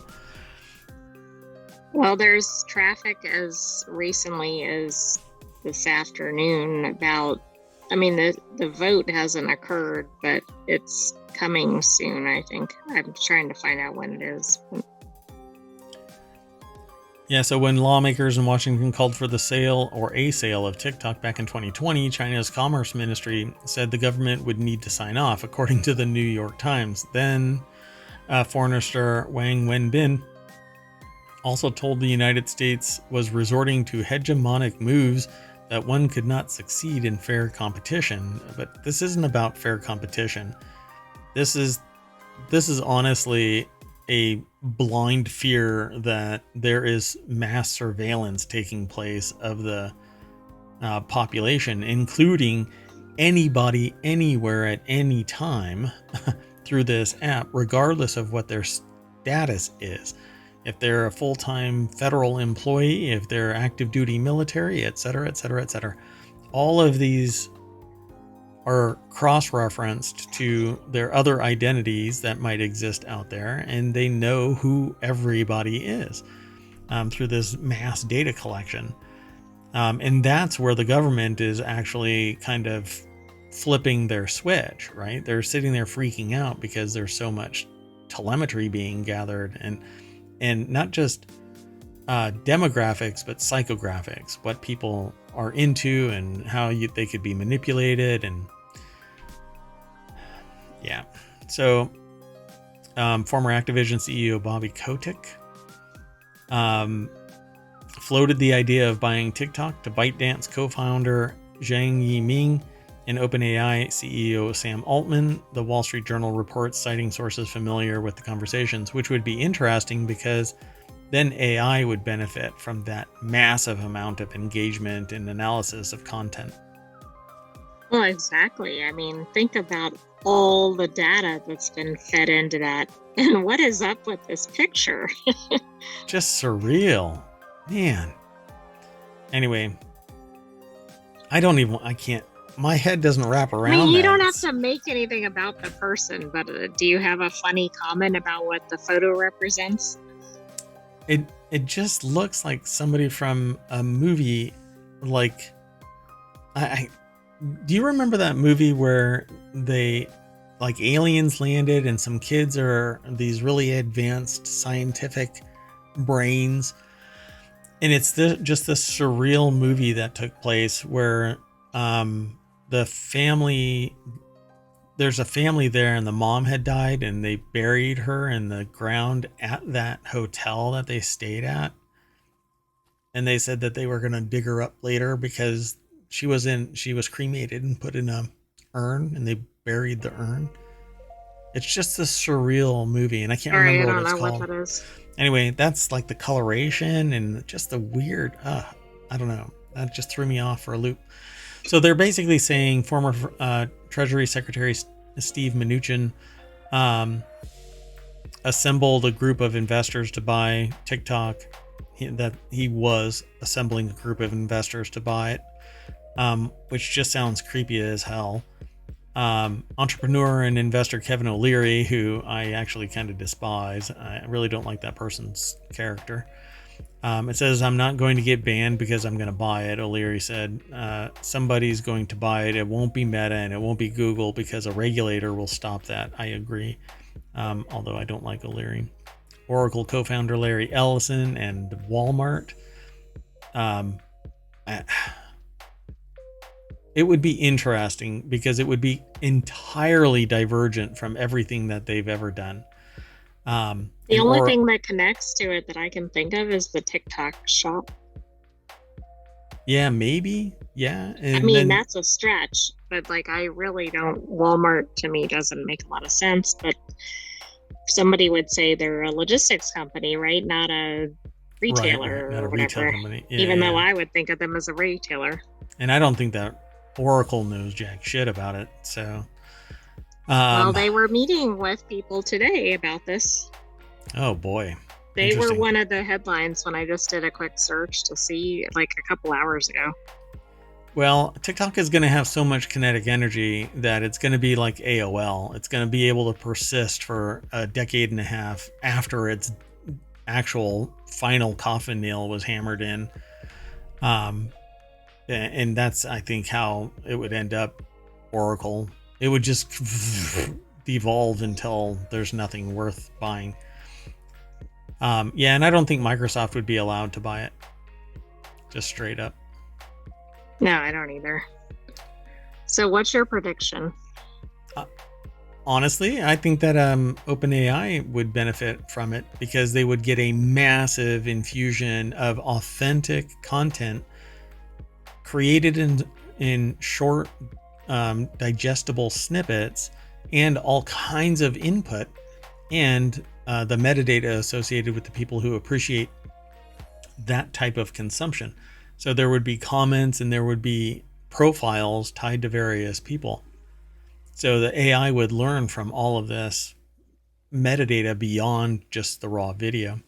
Well, there's traffic as recently as this afternoon about, the vote hasn't occurred, but it's coming soon, I think. I'm trying to find out when it is. Yeah, so when lawmakers in Washington called for the sale or a sale of TikTok back in 2020, China's Commerce Ministry said the government would need to sign off, according to the New York Times. Then Foreign Minister Wang Wenbin also told the United States was resorting to hegemonic moves that one could not succeed in fair competition. But this isn't about fair competition. This is honestly a blind fear that there is mass surveillance taking place of the population, including anybody, anywhere, at any time through this app, regardless of what their status is. If they're a full-time federal employee, if they're active duty military, etc., etc., etc. All of these are cross-referenced to their other identities that might exist out there, and they know who everybody is through this mass data collection. And that's where the government is actually kind of flipping their switch, right? They're sitting there freaking out because there's so much telemetry being gathered, and not just demographics, but psychographics, what people are into and how they could be manipulated. And yeah, so former Activision CEO Bobby Kotick floated the idea of buying TikTok to ByteDance co-founder Zhang Yiming And OpenAI CEO Sam Altman, the Wall Street Journal reports, citing sources familiar with the conversations, which would be interesting because then AI would benefit from that massive amount of engagement and analysis of content. Well, exactly. I mean, think about all the data that's been fed into that. And what is up with this picture? Just surreal. Man. Anyway, I can't, my head doesn't wrap around I mean, you that. don't have to make anything about the person, but do you have a funny comment about what the photo represents? It just looks like somebody from a movie. Like, I do you remember that movie where they, like, aliens landed and some kids are these really advanced scientific brains, and it's just this surreal movie that took place where the family, there's a family there and the mom had died and they buried her in the ground at that hotel that they stayed at, and they said that they were going to dig her up later because she was cremated and put in a urn, and they buried the urn. It's just a surreal movie, and I can't Sorry, I remember what don't it's know what called. that is. Anyway, that's like the coloration and just the weird, I don't know, that just threw me off for a loop. So they're basically saying former Treasury Secretary Steve Mnuchin assembled a group of investors to buy TikTok. He was assembling a group of investors to buy it, which just sounds creepy as hell. Entrepreneur and investor Kevin O'Leary, who I actually kind of despise. I really don't like that person's character. It says, "I'm not going to get banned because I'm going to buy it," O'Leary said. Somebody's going to buy it. It won't be Meta and it won't be Google because a regulator will stop that. I agree. Although I don't like O'Leary. Oracle co-founder Larry Ellison and Walmart. It would be interesting because it would be entirely divergent from everything that they've ever done. The only thing that connects to it that I can think of is the TikTok shop. Yeah, maybe. Yeah. And I mean, that's a stretch, but like, I really don't. Walmart to me doesn't make a lot of sense, but somebody would say they're a logistics company, right? Not a retailer right, not or a whatever. retail company. Yeah, Even though I would think of them as a retailer. And I don't think that Oracle knows jack shit about it. So, well, they were meeting with people today about this. Oh boy. They were one of the headlines when I just did a quick search to see, like, a couple hours ago. Well, TikTok is going to have so much kinetic energy that it's going to be like AOL. It's going to be able to persist for a decade and a half after its actual final coffin nail was hammered in. And that's, I think, how it would end up. Oracle, it would just devolve until there's nothing worth buying. Yeah, and I don't think Microsoft would be allowed to buy it. Just straight up. No, I don't either. So what's your prediction? Honestly, I think that OpenAI would benefit from it because they would get a massive infusion of authentic content created in short, digestible snippets and all kinds of input, and the metadata associated with the people who appreciate that type of consumption. So there would be comments and there would be profiles tied to various people. So the AI would learn from all of this metadata beyond just the raw video.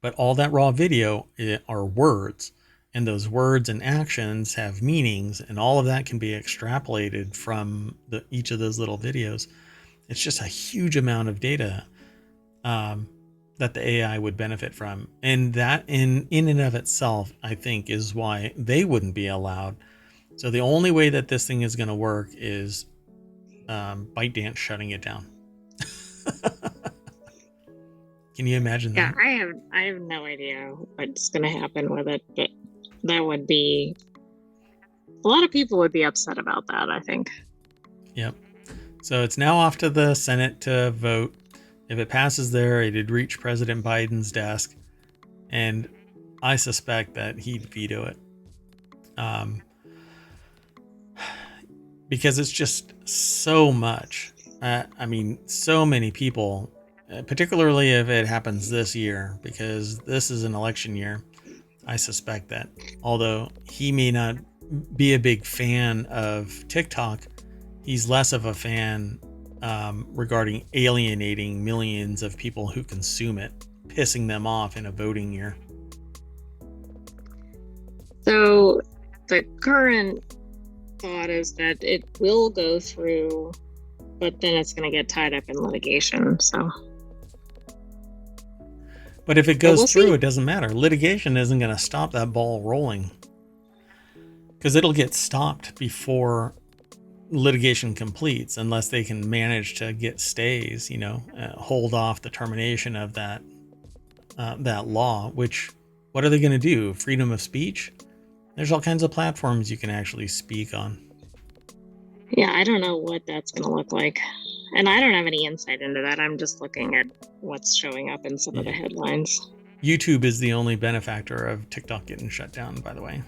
But all that raw video are words, and those words and actions have meanings, and all of that can be extrapolated from each of those little videos. It's just a huge amount of data that the AI would benefit from. And that in and of itself, I think, is why they wouldn't be allowed. So the only way that this thing is going to work is ByteDance shutting it down. Can you imagine that? Yeah, I have no idea what's going to happen with it, but that would be, a lot of people would be upset about that, I think. Yep. So it's now off to the Senate to vote. If it passes there, it'd reach President Biden's desk, and I suspect that he'd veto it. because it's just so much. I mean, so many people, particularly if it happens this year, because this is an election year. I suspect that, although he may not be a big fan of TikTok, he's less of a fan regarding alienating millions of people who consume it, pissing them off in a voting year. So the current thought is that it will go through, but then it's going to get tied up in litigation. So, but if it goes we'll through, see. it doesn't matter. Litigation isn't going to stop that ball rolling, because it'll get stopped before litigation completes, unless they can manage to get stays, hold off the termination of that law. Which, what are they going to do? Freedom of speech? There's all kinds of platforms you can actually speak on. Yeah, I don't know what that's going to look like. And I don't have any insight into that. I'm just looking at what's showing up in some of the headlines. YouTube is the only benefactor of TikTok getting shut down, by the way.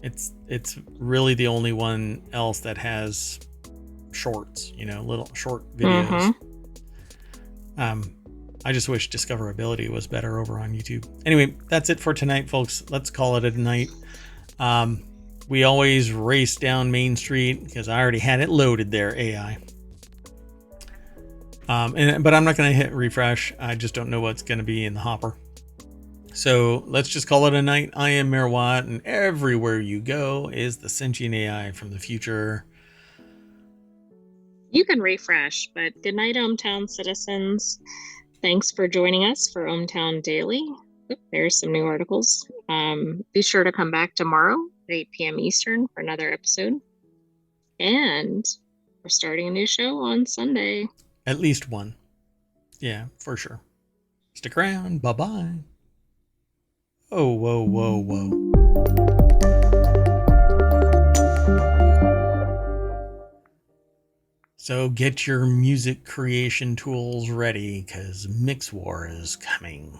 It's really the only one else that has shorts, little short videos. I just wish discoverability was better over on YouTube. Anyway, that's it for tonight, folks. Let's call it a night. We always race down Main Street because I already had it loaded there, AI. But I'm not going to hit refresh. I just don't know what's going to be in the hopper. So let's just call it a night. I am Mayor Watt, and everywhere you go is the sentient AI from the future. You can refresh, but good night, ohmTown citizens. Thanks for joining us for ohmTown Daily. There's some new articles. Be sure to come back tomorrow at 8 p.m. Eastern for another episode. And we're starting a new show on Sunday. At least one. Yeah, for sure. Stick around. Bye-bye. Oh, whoa, whoa, whoa. So get your music creation tools ready, because Mix War is coming.